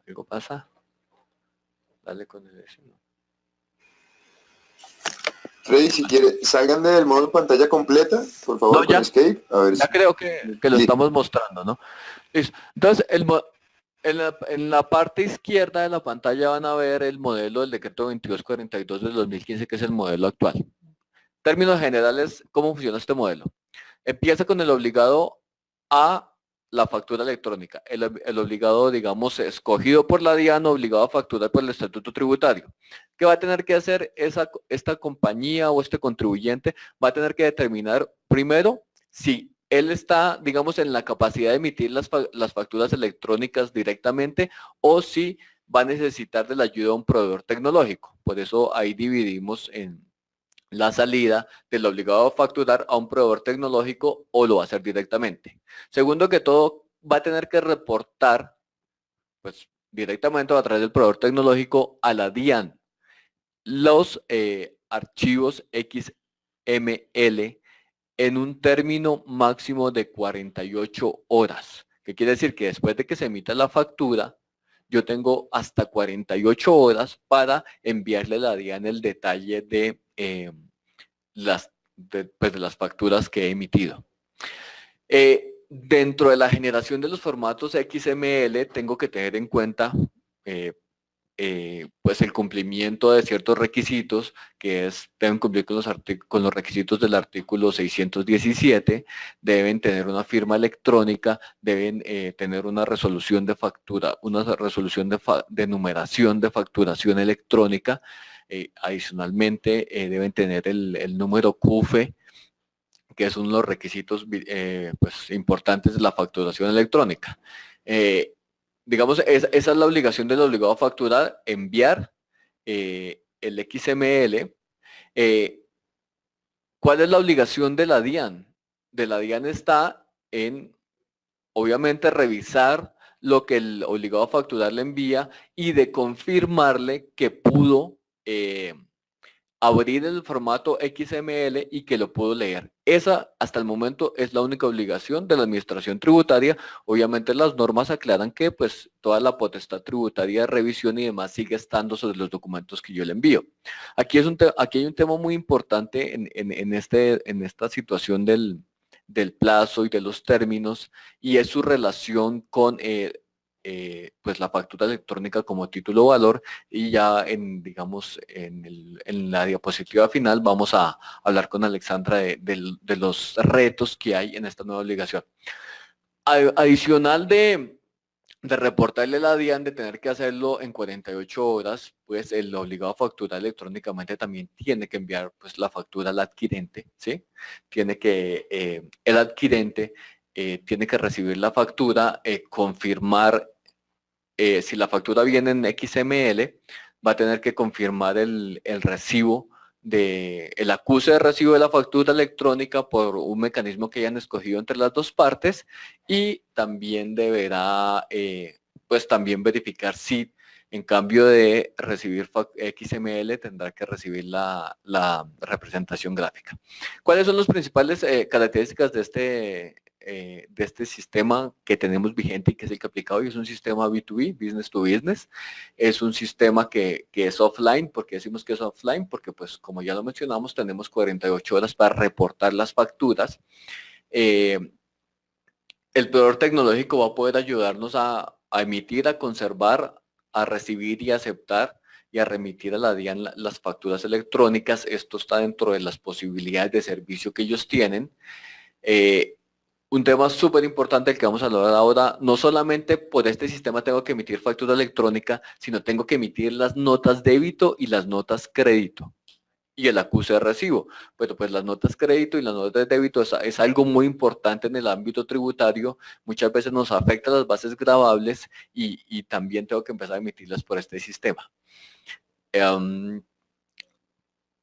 ¿Algo pasa? Dale con el S. Freddy, si quiere, salgan del modo pantalla completa, por favor, No, ya, con Escape. A ver ya creo que lo estamos mostrando, ¿no? Listo. Entonces, en la parte izquierda de la pantalla van a ver el modelo del decreto 2242 del 2015, que es el modelo actual. En términos generales, ¿cómo funciona este modelo? Empieza con el obligado a la factura electrónica. El obligado, digamos, escogido por la DIAN, obligado a facturar por el estatuto tributario. ¿Qué va a tener que hacer esta compañía o este contribuyente? Va a tener que determinar primero si él está, digamos, en la capacidad de emitir las facturas electrónicas directamente o si va a necesitar de la ayuda de un proveedor tecnológico. Por eso ahí dividimos en la salida del obligado a facturar a un proveedor tecnológico o lo va a hacer directamente. Segundo que todo, va a tener que reportar pues directamente a través del proveedor tecnológico a la DIAN los archivos XML en un término máximo de 48 horas. ¿Qué quiere decir? Que después de que se emita la factura, yo tengo hasta 48 horas para enviarle a la DIAN el detalle de las facturas que he emitido. Dentro de la generación de los formatos XML tengo que tener en cuenta pues el cumplimiento de ciertos requisitos, que deben cumplir con los requisitos del artículo 617, deben tener una firma electrónica, deben tener una resolución de factura, una resolución de numeración de facturación electrónica. Adicionalmente deben tener el número CUFE, que es uno de los requisitos pues, importantes de la facturación electrónica. digamos, esa es la obligación del obligado a facturar, enviar el XML. ¿Cuál es la obligación de la DIAN? De la DIAN está en, obviamente, revisar lo que el obligado a facturar le envía y de confirmarle que pudo abrir el formato XML y que lo puedo leer. Esa, hasta el momento, es la única obligación de la administración tributaria. Obviamente las normas aclaran que pues toda la potestad tributaria de revisión y demás sigue estando sobre los documentos que yo le envío. Aquí hay un tema muy importante en esta situación del plazo y de los términos, y es su relación con pues la factura electrónica como título o valor. Y ya digamos, en la diapositiva final vamos a hablar con Alexandra de los retos que hay en esta nueva obligación. Adicional de reportarle a la DIAN, de tener que hacerlo en 48 horas, pues el obligado a facturar electrónicamente también tiene que enviar pues la factura al adquirente, ¿sí? Tiene que, el adquirente tiene que recibir la factura, confirmar. Si la factura viene en XML, va a tener que confirmar el recibo, el acuse de recibo de la factura electrónica por un mecanismo que hayan escogido entre las dos partes, y también deberá pues también verificar si en cambio de recibir XML tendrá que recibir la representación gráfica. ¿Cuáles son las principales características de este sistema que tenemos vigente y que es el que aplicado? Y es un sistema B2B, business to business. Es un sistema que es offline. ¿Por qué decimos que es offline? Porque pues como ya lo mencionamos, tenemos 48 horas para reportar las facturas. El proveedor tecnológico va a poder ayudarnos a emitir, a conservar, a recibir y aceptar y a remitir a la DIAN las facturas electrónicas. Esto está dentro de las posibilidades de servicio que ellos tienen. Un tema súper importante del que vamos a hablar ahora: no solamente por este sistema tengo que emitir factura electrónica, sino tengo que emitir las notas débito y las notas crédito y el acuse de recibo. Pero pues las notas crédito y las notas de débito es algo muy importante en el ámbito tributario. Muchas veces nos afecta las bases gravables y también tengo que empezar a emitirlas por este sistema.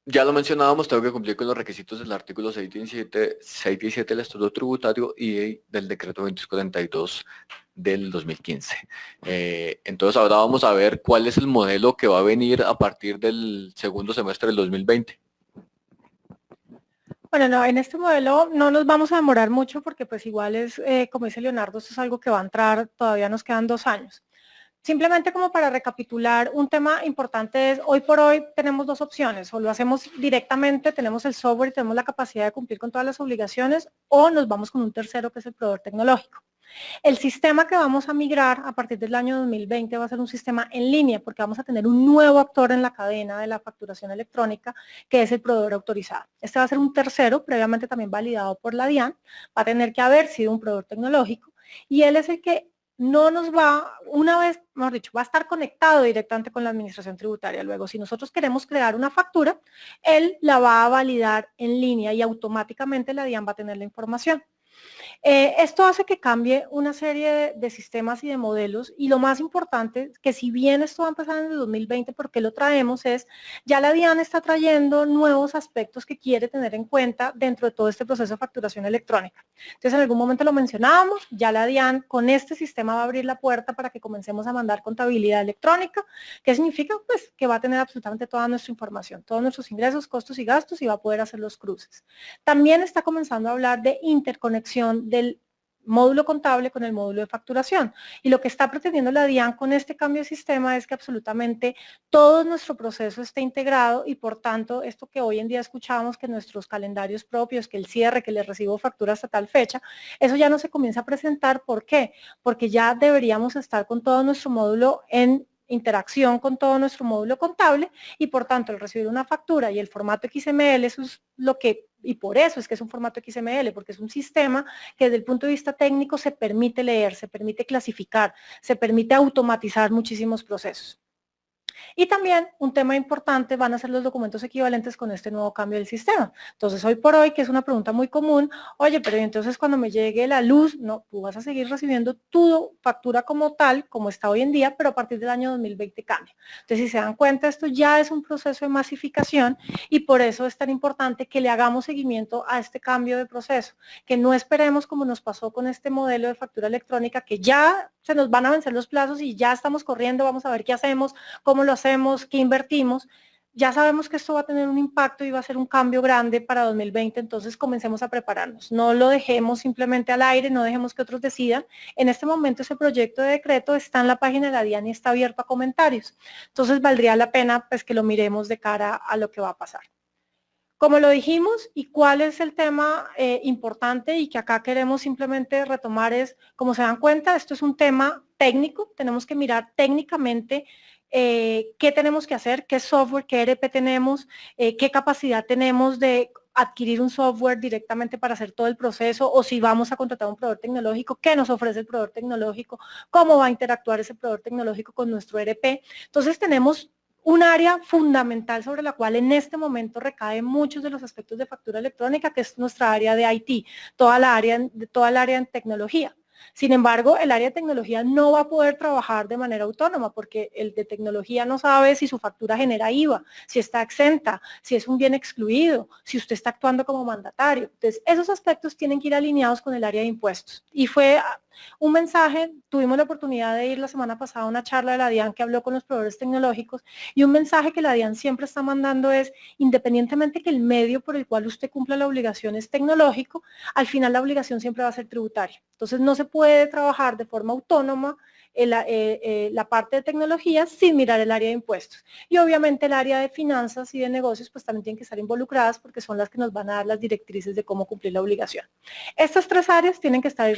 Ya lo mencionábamos, tengo que cumplir con los requisitos del artículo 617 del Estatuto Tributario y del Decreto 2042 del 2015. Entonces ahora vamos a ver cuál es el modelo que va a venir a partir del segundo semestre del 2020. Bueno, no, en este modelo no nos vamos a demorar mucho porque pues igual es, como dice Leonardo, esto es algo que va a entrar, todavía nos quedan 2 años. Simplemente como para recapitular, un tema importante es, hoy por hoy tenemos 2 opciones: o lo hacemos directamente, tenemos el software y tenemos la capacidad de cumplir con todas las obligaciones, o nos vamos con un tercero que es el proveedor tecnológico. El sistema que vamos a migrar a partir del año 2020 va a ser un sistema en línea, porque vamos a tener un nuevo actor en la cadena de la facturación electrónica, que es el proveedor autorizado. Este va a ser un tercero, previamente también validado por la DIAN, va a tener que haber sido un proveedor tecnológico, y él es el que no nos va, una vez, mejor dicho, va a estar conectado directamente con la administración tributaria. Luego, si nosotros queremos crear una factura, él la va a validar en línea y automáticamente la DIAN va a tener la información. Esto hace que cambie una serie de sistemas y de modelos, y lo más importante, que si bien esto va a empezar en el 2020, ¿por qué lo traemos? Es, ya la DIAN está trayendo nuevos aspectos que quiere tener en cuenta dentro de todo este proceso de facturación electrónica. Entonces, en algún momento lo mencionábamos, ya la DIAN con este sistema va a abrir la puerta para que comencemos a mandar contabilidad electrónica. ¿Qué significa? Pues que va a tener absolutamente toda nuestra información, todos nuestros ingresos, costos y gastos, y va a poder hacer los cruces. También está comenzando a hablar de interconexión del módulo contable con el módulo de facturación, y lo que está pretendiendo la DIAN con este cambio de sistema es que absolutamente todo nuestro proceso esté integrado, y por tanto esto que hoy en día escuchamos, que nuestros calendarios propios, que el cierre, que les recibo factura hasta tal fecha, eso ya no se comienza a presentar. ¿Por qué? Porque ya deberíamos estar con todo nuestro módulo en interacción con todo nuestro módulo contable, y por tanto el recibir una factura y el formato XML, eso es lo que, y por eso es que es un formato XML, porque es un sistema que desde el punto de vista técnico se permite leer, se permite clasificar, se permite automatizar muchísimos procesos. Y también un tema importante van a ser los documentos equivalentes con este nuevo cambio del sistema. Entonces, hoy por hoy, que es una pregunta muy común, oye, pero entonces cuando me llegue la luz, no, tú vas a seguir recibiendo tu factura como tal, como está hoy en día, pero a partir del año 2020 cambia. Entonces, si se dan cuenta, esto ya es un proceso de masificación y por eso es tan importante que le hagamos seguimiento a este cambio de proceso, que no esperemos como nos pasó con este modelo de factura electrónica, que ya se nos van a vencer los plazos y ya estamos corriendo, vamos a ver qué hacemos, cómo lo hacemos, qué invertimos. Ya sabemos que esto va a tener un impacto y va a ser un cambio grande para 2020, entonces comencemos a prepararnos. No lo dejemos simplemente al aire, no dejemos que otros decidan. En este momento ese proyecto de decreto está en la página de la DIAN y está abierto a comentarios. Entonces valdría la pena pues, que lo miremos de cara a lo que va a pasar. Como lo dijimos, y cuál es el tema importante y que acá queremos simplemente retomar es, como se dan cuenta, esto es un tema técnico, tenemos que mirar técnicamente qué tenemos que hacer, qué software, qué ERP tenemos, qué capacidad tenemos de adquirir un software directamente para hacer todo el proceso o si vamos a contratar un proveedor tecnológico, qué nos ofrece el proveedor tecnológico, cómo va a interactuar ese proveedor tecnológico con nuestro ERP. Entonces tenemos un área fundamental sobre la cual en este momento recaen muchos de los aspectos de factura electrónica, que es nuestra área de IT, toda el área en tecnología. Sin embargo, el área de tecnología no va a poder trabajar de manera autónoma porque el de tecnología no sabe si su factura genera IVA, si está exenta, si es un bien excluido, si usted está actuando como mandatario. Entonces, esos aspectos tienen que ir alineados con el área de impuestos. Y fue un mensaje, tuvimos la oportunidad de ir la semana pasada a una charla de la DIAN que habló con los proveedores tecnológicos y un mensaje que la DIAN siempre está mandando es, independientemente que el medio por el cual usted cumpla la obligación es tecnológico, al final la obligación siempre va a ser tributaria. Entonces no se puede trabajar de forma autónoma la parte de tecnología sin mirar el área de impuestos. Y obviamente el área de finanzas y de negocios pues también tienen que estar involucradas porque son las que nos van a dar las directrices de cómo cumplir la obligación. Estas tres áreas tienen que estar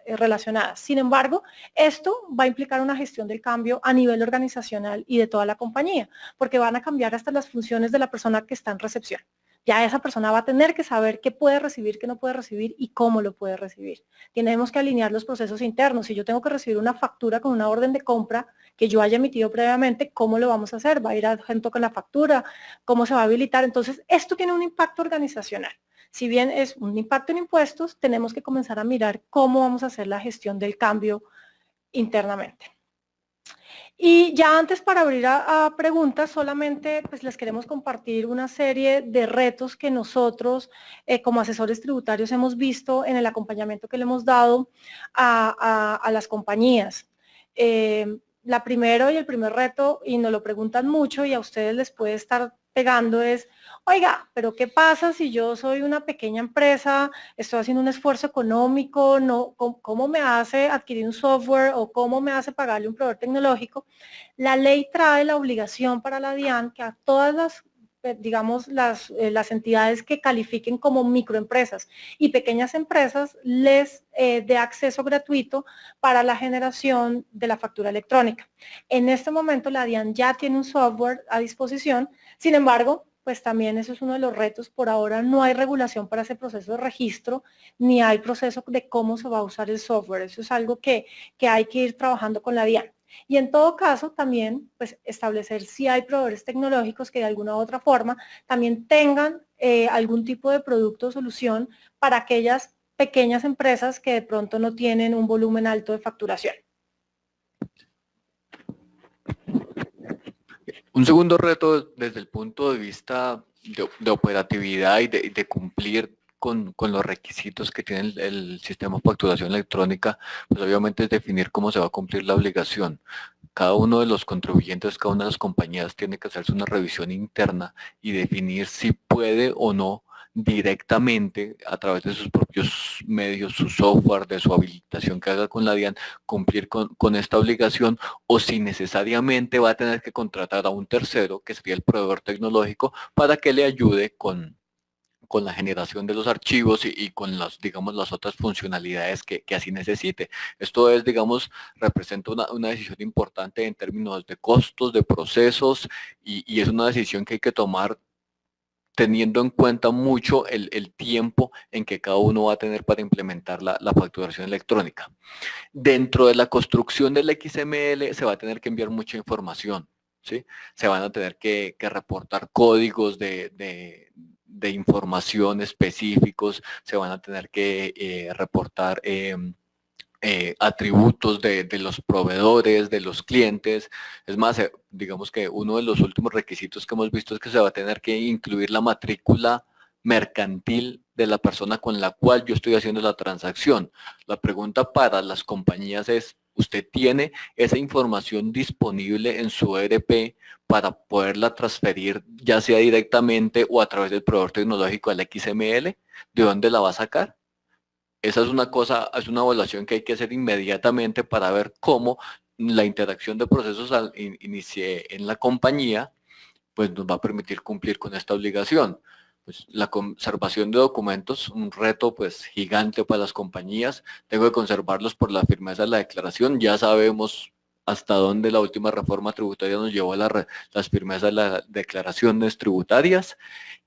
relacionadas. Sin embargo, esto va a implicar una gestión del cambio a nivel organizacional y de toda la compañía, porque van a cambiar hasta las funciones de la persona que está en recepción. Ya esa persona va a tener que saber qué puede recibir, qué no puede recibir y cómo lo puede recibir. Tenemos que alinear los procesos internos. Si yo tengo que recibir una factura con una orden de compra que yo haya emitido previamente, ¿cómo lo vamos a hacer? ¿Va a ir adjunto con la factura? ¿Cómo se va a habilitar? Entonces, esto tiene un impacto organizacional. Si bien es un impacto en impuestos, tenemos que comenzar a mirar cómo vamos a hacer la gestión del cambio internamente. Y ya antes para abrir a preguntas, solamente pues les queremos compartir una serie de retos que nosotros como asesores tributarios hemos visto en el acompañamiento que le hemos dado a las compañías. La primero y el primer reto, y nos lo preguntan mucho y a ustedes les puede estar pegando es, oiga, pero ¿qué pasa si yo soy una pequeña empresa, estoy haciendo un esfuerzo económico, no, ¿cómo me hace adquirir un software o cómo me hace pagarle un proveedor tecnológico? La ley trae la obligación para la DIAN que a todas las digamos, las entidades que califiquen como microempresas y pequeñas empresas les dé acceso gratuito para la generación de la factura electrónica. En este momento la DIAN ya tiene un software a disposición, sin embargo, pues también eso es uno de los retos. Por ahora no hay regulación para ese proceso de registro, ni hay proceso de cómo se va a usar el software. Eso es algo que hay que ir trabajando con la DIAN. Y en todo caso también pues establecer si hay proveedores tecnológicos que de alguna u otra forma también tengan algún tipo de producto o solución para aquellas pequeñas empresas que de pronto no tienen un volumen alto de facturación. Un segundo reto desde el punto de vista de operatividad y de cumplir con los requisitos que tiene el sistema de facturación electrónica, pues obviamente es definir cómo se va a cumplir la obligación. Cada uno de los contribuyentes, cada una de las compañías tiene que hacerse una revisión interna y definir si puede o no directamente a través de sus propios medios, su software, de su habilitación que haga con la DIAN, cumplir con esta obligación o si necesariamente va a tener que contratar a un tercero, que sería el proveedor tecnológico, para que le ayude con la generación de los archivos y con las, digamos, las otras funcionalidades que así necesite. Esto es, digamos, representa una decisión importante en términos de costos, de procesos y es una decisión que hay que tomar teniendo en cuenta mucho el tiempo en que cada uno va a tener para implementar la facturación electrónica. Dentro de la construcción del XML se va a tener que enviar mucha información. ¿sí? Se van a tener que reportar códigos de información específicos, se van a tener que reportar atributos de los proveedores, de los clientes. Es más, digamos que uno de los últimos requisitos que hemos visto es que se va a tener que incluir la matrícula mercantil de la persona con la cual yo estoy haciendo la transacción. La pregunta para las compañías es, ¿usted tiene esa información disponible en su ERP para poderla transferir ya sea directamente o a través del proveedor tecnológico al XML? ¿De dónde la va a sacar? Esa es una cosa, es una evaluación que hay que hacer inmediatamente para ver cómo la interacción de procesos inicie en la compañía, pues nos va a permitir cumplir con esta obligación. Pues la conservación de documentos, un reto pues gigante para las compañías. Tengo que conservarlos por la firmeza de la declaración. Ya sabemos hasta dónde la última reforma tributaria nos llevó a las firmezas de las declaraciones tributarias.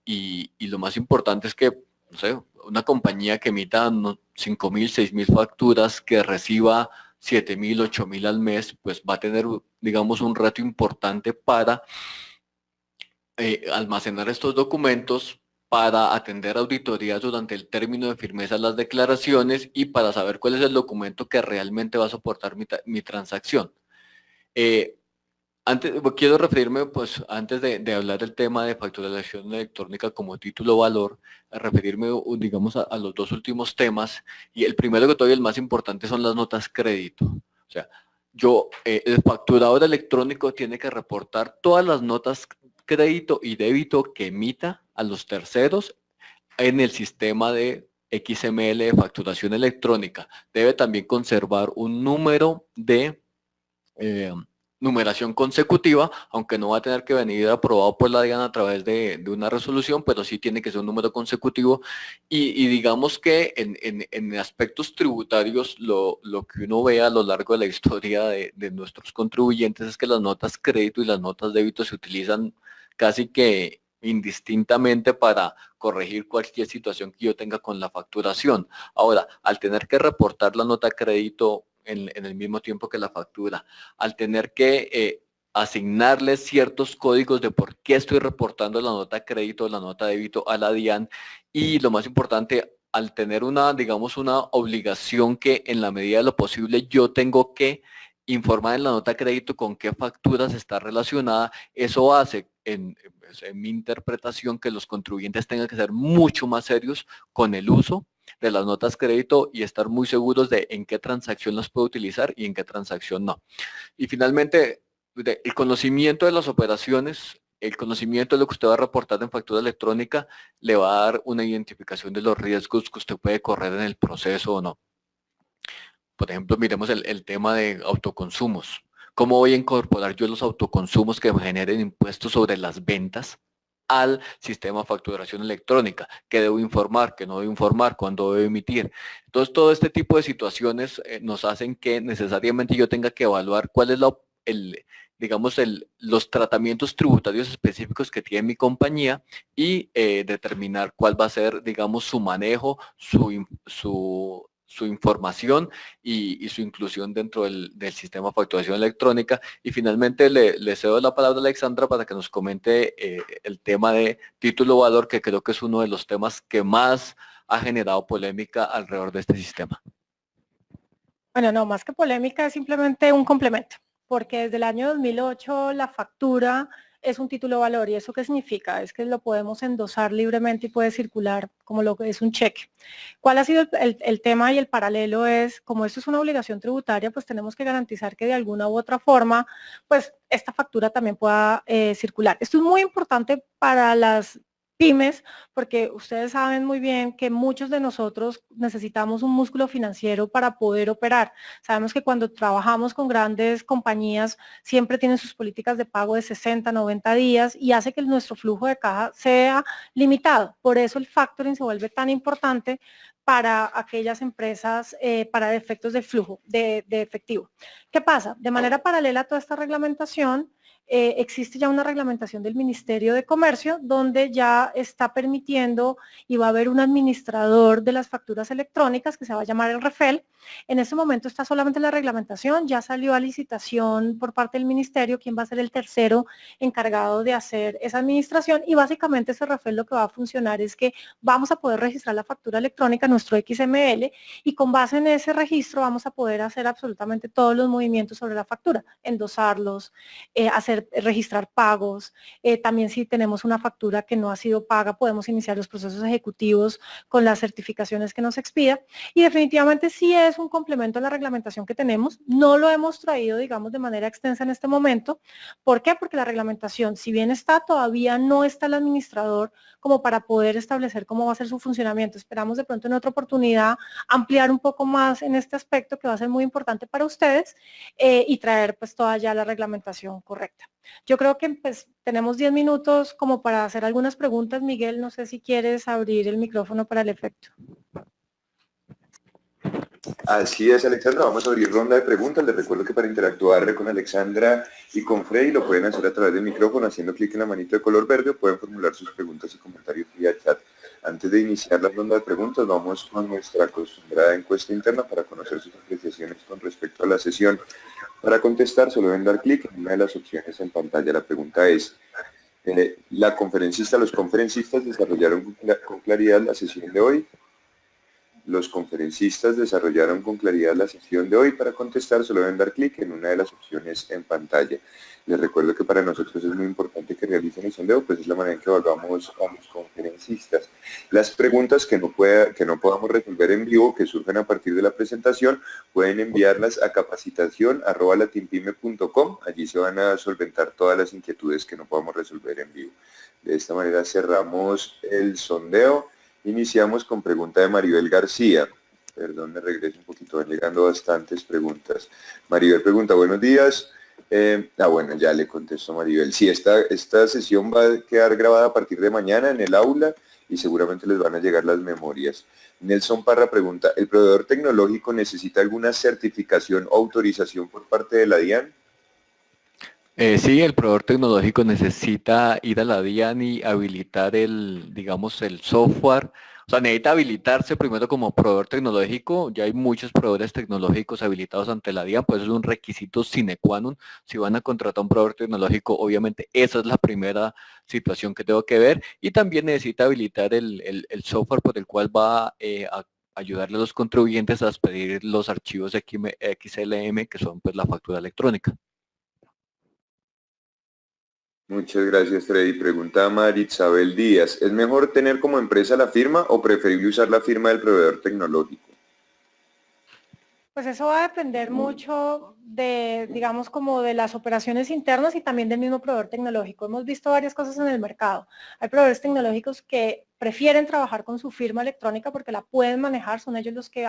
Y lo más importante es que, no sé, una compañía que emita 5.000, 6.000 facturas, que reciba 7.000, 8.000 al mes, pues va a tener, digamos, un reto importante para almacenar estos documentos, para atender auditorías durante el término de firmeza de las declaraciones y para saber cuál es el documento que realmente va a soportar mi transacción. Quiero referirme, pues, antes de hablar del tema de facturación electrónica como título valor, a referirme, digamos, a los dos últimos temas. Y el primero que todavía el más importante son las notas crédito. O sea, el facturador electrónico tiene que reportar todas las notas crédito y débito que emita a los terceros en el sistema de XML de facturación electrónica. Debe también conservar un número de numeración consecutiva, aunque no va a tener que venir aprobado por la DIAN a través de una resolución, pero sí tiene que ser un número consecutivo. Y digamos que en aspectos tributarios, lo que uno ve a lo largo de la historia de nuestros contribuyentes es que las notas crédito y las notas débito se utilizan casi que indistintamente para corregir cualquier situación que yo tenga con la facturación. Ahora, al tener que reportar la nota crédito en el mismo tiempo que la factura, al tener que asignarles ciertos códigos de por qué estoy reportando la nota crédito o la nota débito a la DIAN, y lo más importante, al tener digamos, una obligación que en la medida de lo posible yo tengo que informar en la nota crédito con qué facturas está relacionada. Eso hace, en mi interpretación, que los contribuyentes tengan que ser mucho más serios con el uso de las notas crédito y estar muy seguros de en qué transacción las puedo utilizar y en qué transacción no. Y finalmente, el conocimiento de las operaciones, el conocimiento de lo que usted va a reportar en factura electrónica, le va a dar una identificación de los riesgos que usted puede correr en el proceso o no. Por ejemplo, miremos el tema de autoconsumos. ¿Cómo voy a incorporar yo los autoconsumos que generen impuestos sobre las ventas al sistema de facturación electrónica? ¿Qué debo informar? ¿Qué no debo informar? ¿Cuándo debo emitir? Entonces, todo este tipo de situaciones nos hacen que necesariamente yo tenga que evaluar cuál es digamos, los tratamientos tributarios específicos que tiene mi compañía y determinar cuál va a ser, digamos, su manejo, su información y su inclusión dentro del sistema de facturación electrónica. Y finalmente le cedo la palabra a Alexandra para que nos comente el tema de título valor, que creo que es uno de los temas que más ha generado polémica alrededor de este sistema. Bueno, no, más que polémica, es simplemente un complemento, porque desde el año 2008 la factura es un título valor. ¿Y eso qué significa? Es que lo podemos endosar libremente y puede circular como lo que es un cheque. ¿Cuál ha sido el tema y el paralelo? Es, como esto es una obligación tributaria, pues tenemos que garantizar que de alguna u otra forma, pues esta factura también pueda circular. Esto es muy importante para las pymes, porque ustedes saben muy bien que muchos de nosotros necesitamos un músculo financiero para poder operar. Sabemos que cuando trabajamos con grandes compañías siempre tienen sus políticas de pago de 60, 90 días y hace que nuestro flujo de caja sea limitado. Por eso el factoring se vuelve tan importante para aquellas empresas para efectos de flujo, de efectivo. ¿Qué pasa? De manera paralela a toda esta reglamentación, existe ya una reglamentación del Ministerio de Comercio donde ya está permitiendo y va a haber un administrador de las facturas electrónicas que se va a llamar el REFEL. En este momento está solamente la reglamentación, ya salió a licitación por parte del Ministerio quién va a ser el tercero encargado de hacer esa administración y básicamente ese REFEL lo que va a funcionar es que vamos a poder registrar la factura electrónica en nuestro XML y con base en ese registro vamos a poder hacer absolutamente todos los movimientos sobre la factura, endosarlos, registrar pagos, también si tenemos una factura que no ha sido paga podemos iniciar los procesos ejecutivos con las certificaciones que nos expida y definitivamente sí es un complemento a la reglamentación que tenemos, no lo hemos traído digamos de manera extensa en este momento. ¿Por qué? Porque la reglamentación si bien está todavía no está el administrador como para poder establecer cómo va a ser su funcionamiento, esperamos de pronto en otra oportunidad ampliar un poco más en este aspecto que va a ser muy importante para ustedes y traer pues toda ya la reglamentación correcta. Yo creo que pues, tenemos 10 minutos como para hacer algunas preguntas. Miguel, no sé si quieres abrir el micrófono para el efecto. Así es, Alexandra. Vamos a abrir ronda de preguntas. Les recuerdo que para interactuar con Alexandra y con Freddy lo pueden hacer a través del micrófono haciendo clic en la manito de color verde o pueden formular sus preguntas y comentarios vía chat. Antes de iniciar la ronda de preguntas, vamos con nuestra acostumbrada encuesta interna para conocer sus apreciaciones con respecto a la sesión. Para contestar, solo deben dar clic en una de las opciones en pantalla. La pregunta es, los conferencistas desarrollaron con claridad la sesión de hoy. Los conferencistas desarrollaron con claridad la sesión de hoy. Para contestar, solo deben dar clic en una de las opciones en pantalla. Les recuerdo que para nosotros es muy importante que realicen el sondeo, pues es la manera en que evaluamos a los conferencistas. Las preguntas que no podamos resolver en vivo, que surgen a partir de la presentación, pueden enviarlas a capacitación@latinpyme.com. Allí se van a solventar todas las inquietudes que no podamos resolver en vivo. De esta manera cerramos el sondeo. Iniciamos con pregunta de Maribel García. Perdón, me regreso un poquito, van llegando bastantes preguntas. Maribel pregunta, buenos días. Bueno, ya le contesto a Maribel. Sí, esta sesión va a quedar grabada a partir de mañana en el aula y seguramente les van a llegar las memorias. Nelson Parra pregunta, ¿el proveedor tecnológico necesita alguna certificación o autorización por parte de la DIAN? Sí, el proveedor tecnológico necesita ir a la DIAN y habilitar el software. O sea, necesita habilitarse primero como proveedor tecnológico. Ya hay muchos proveedores tecnológicos habilitados ante la DIAN, pues es un requisito sine qua non. Si van a contratar un proveedor tecnológico, obviamente esa es la primera situación que tengo que ver. Y también necesita habilitar el software por el cual va a ayudarle a los contribuyentes a expedir los archivos XLM, que son pues la factura electrónica. Muchas gracias, Freddy. Pregunta Marisabel Díaz. ¿Es mejor tener como empresa la firma o preferible usar la firma del proveedor tecnológico? Pues eso va a depender mucho de, digamos, como de las operaciones internas y también del mismo proveedor tecnológico. Hemos visto varias cosas en el mercado. Hay proveedores tecnológicos que prefieren trabajar con su firma electrónica porque la pueden manejar, son ellos los que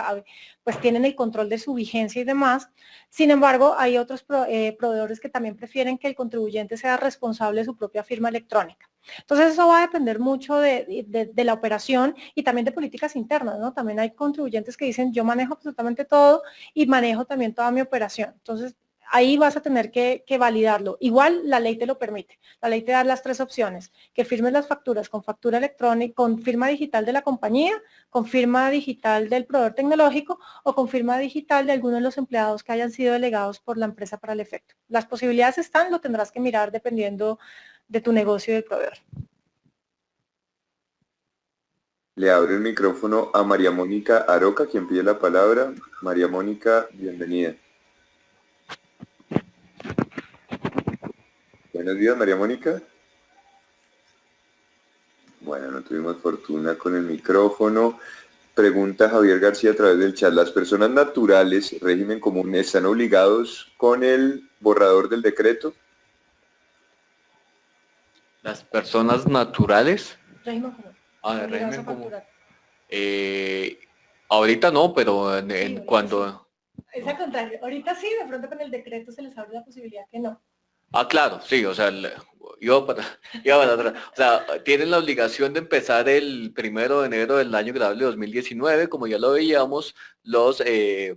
pues tienen el control de su vigencia y demás. Sin embargo, hay otros proveedores que también prefieren que el contribuyente sea responsable de su propia firma electrónica. Entonces eso va a depender mucho de la operación y también de políticas internas, ¿no? También hay contribuyentes que dicen yo manejo absolutamente todo y manejo también toda mi operación. Entonces ahí vas a tener que validarlo. Igual la ley te lo permite. La ley te da las tres opciones, que firmes las facturas con factura electrónica, con firma digital de la compañía, con firma digital del proveedor tecnológico o con firma digital de alguno de los empleados que hayan sido delegados por la empresa para el efecto. Las posibilidades están, lo tendrás que mirar dependiendo de tu negocio y del proveedor. Le abro el micrófono a María Mónica Aroca, quien pide la palabra. María Mónica, bienvenida. Buenos días, María Mónica. Bueno, no tuvimos fortuna con el micrófono. Pregunta Javier García a través del chat. ¿Las personas naturales, régimen común, están obligados con el borrador del decreto? Las personas naturales. Régimen común. De régimen común. Ahorita no, pero cuando... Es al contrario. Ahorita sí, de pronto con el decreto se les abre la posibilidad que no. Claro, sí, o sea, iba para atrás. O sea, tienen la obligación de empezar el 1 de enero del año grabable 2019, como ya lo veíamos, los que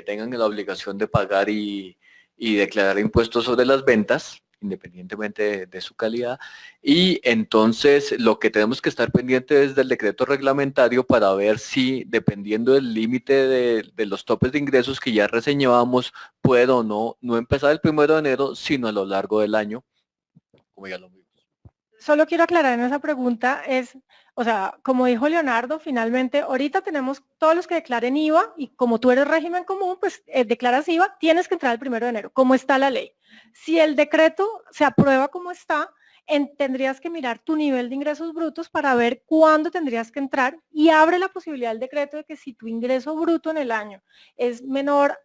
tengan la obligación de pagar y declarar impuestos sobre las ventas, independientemente de su calidad, y entonces lo que tenemos que estar pendiente es del decreto reglamentario para ver si, dependiendo del límite de los topes de ingresos que ya reseñábamos, puedo o no empezar el 1 de enero, sino a lo largo del año, como ya lo vimos. Solo quiero aclarar en esa pregunta o sea, como dijo Leonardo, finalmente ahorita tenemos todos los que declaren IVA y como tú eres régimen común, pues declaras IVA, tienes que entrar el 1 de enero, como está la ley. Si el decreto se aprueba como está, tendrías que mirar tu nivel de ingresos brutos para ver cuándo tendrías que entrar y abre la posibilidad del decreto de que si tu ingreso bruto en el año es menor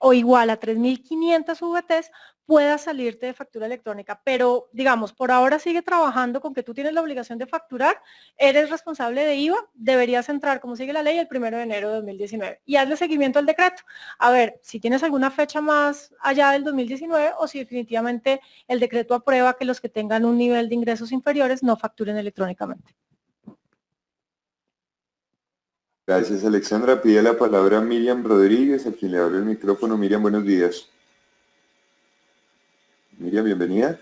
o igual a 3.500 VTs, puedas salirte de factura electrónica. Pero, digamos, por ahora sigue trabajando con que tú tienes la obligación de facturar, eres responsable de IVA, deberías entrar, como sigue la ley, el 1 de enero de 2019. Y hazle seguimiento al decreto. A ver, si tienes alguna fecha más allá del 2019 o si definitivamente el decreto aprueba que los que tengan un nivel de ingresos inferiores no facturen electrónicamente. Gracias, Alexandra. Pide la palabra Miriam Rodríguez, a quien le abre el micrófono. Miriam, buenos días. Miriam, bienvenida.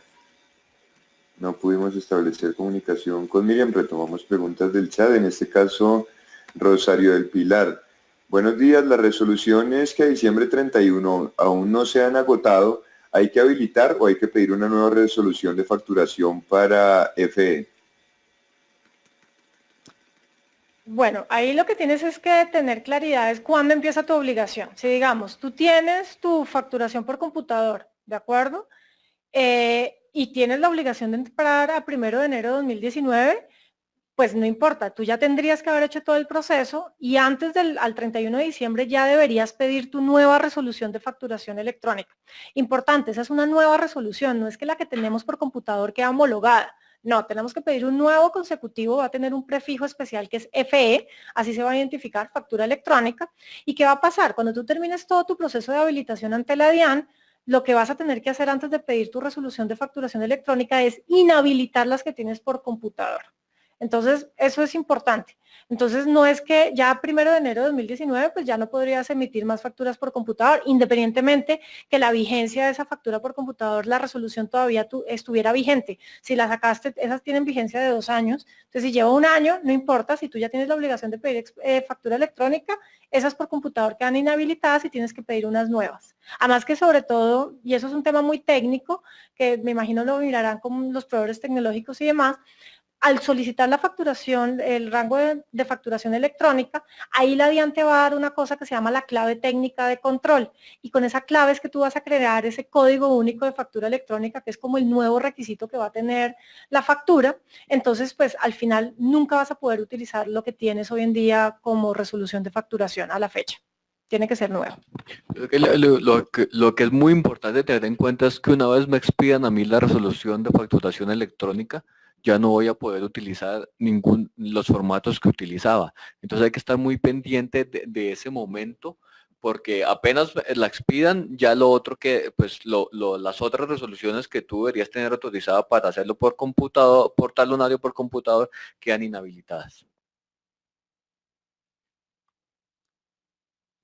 No pudimos establecer comunicación con Miriam, retomamos preguntas del chat, en este caso Rosario del Pilar. Buenos días, las resoluciones que a diciembre 31 aún no se han agotado, ¿hay que habilitar o hay que pedir una nueva resolución de facturación para FE? Bueno, ahí lo que tienes es que tener claridad es cuándo empieza tu obligación. Si digamos, tú tienes tu facturación por computador, ¿de acuerdo? Y tienes la obligación de entrar a 1 de enero de 2019, pues no importa, tú ya tendrías que haber hecho todo el proceso y antes al 31 de diciembre ya deberías pedir tu nueva resolución de facturación electrónica. Importante, esa es una nueva resolución, no es que la que tenemos por computador queda homologada. No, tenemos que pedir un nuevo consecutivo, va a tener un prefijo especial que es FE, así se va a identificar, factura electrónica. ¿Y qué va a pasar? Cuando tú termines todo tu proceso de habilitación ante la DIAN, lo que vas a tener que hacer antes de pedir tu resolución de facturación electrónica es inhabilitar las que tienes por computador. Entonces, eso es importante. Entonces, no es que ya 1 de enero de 2019, pues ya no podrías emitir más facturas por computador, independientemente que la vigencia de esa factura por computador, la resolución todavía estuviera vigente. Si la sacaste, esas tienen vigencia de 2 años. Entonces, si lleva 1 año, no importa, si tú ya tienes la obligación de pedir factura electrónica, esas por computador quedan inhabilitadas y tienes que pedir unas nuevas. Además que sobre todo, y eso es un tema muy técnico, que me imagino lo mirarán con los proveedores tecnológicos y demás, al solicitar la facturación, el rango de facturación electrónica, ahí la DIAN te va a dar una cosa que se llama la clave técnica de control. Y con esa clave es que tú vas a crear ese código único de factura electrónica, que es como el nuevo requisito que va a tener la factura. Entonces, pues al final nunca vas a poder utilizar lo que tienes hoy en día como resolución de facturación a la fecha. Tiene que ser nuevo. Lo que es muy importante tener en cuenta es que una vez me expidan a mí la resolución de facturación electrónica, ya no voy a poder utilizar los formatos que utilizaba. Entonces hay que estar muy pendiente de ese momento, porque apenas la expidan, ya lo otro que, pues las otras resoluciones que tú deberías tener autorizada para hacerlo por computador, por talonario por computador, quedan inhabilitadas.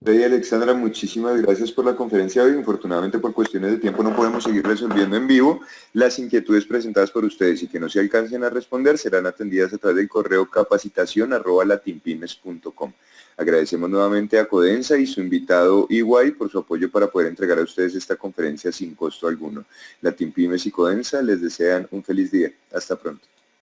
Rey Alexandra, muchísimas gracias por la conferencia de hoy. Infortunadamente por cuestiones de tiempo no podemos seguir resolviendo en vivo las inquietudes presentadas por ustedes y que no se alcancen a responder serán atendidas a través del correo capacitación@latinpymes.com. Agradecemos nuevamente a Codensa y su invitado EY por su apoyo para poder entregar a ustedes esta conferencia sin costo alguno. Latinpymes y Codensa les desean un feliz día. Hasta pronto.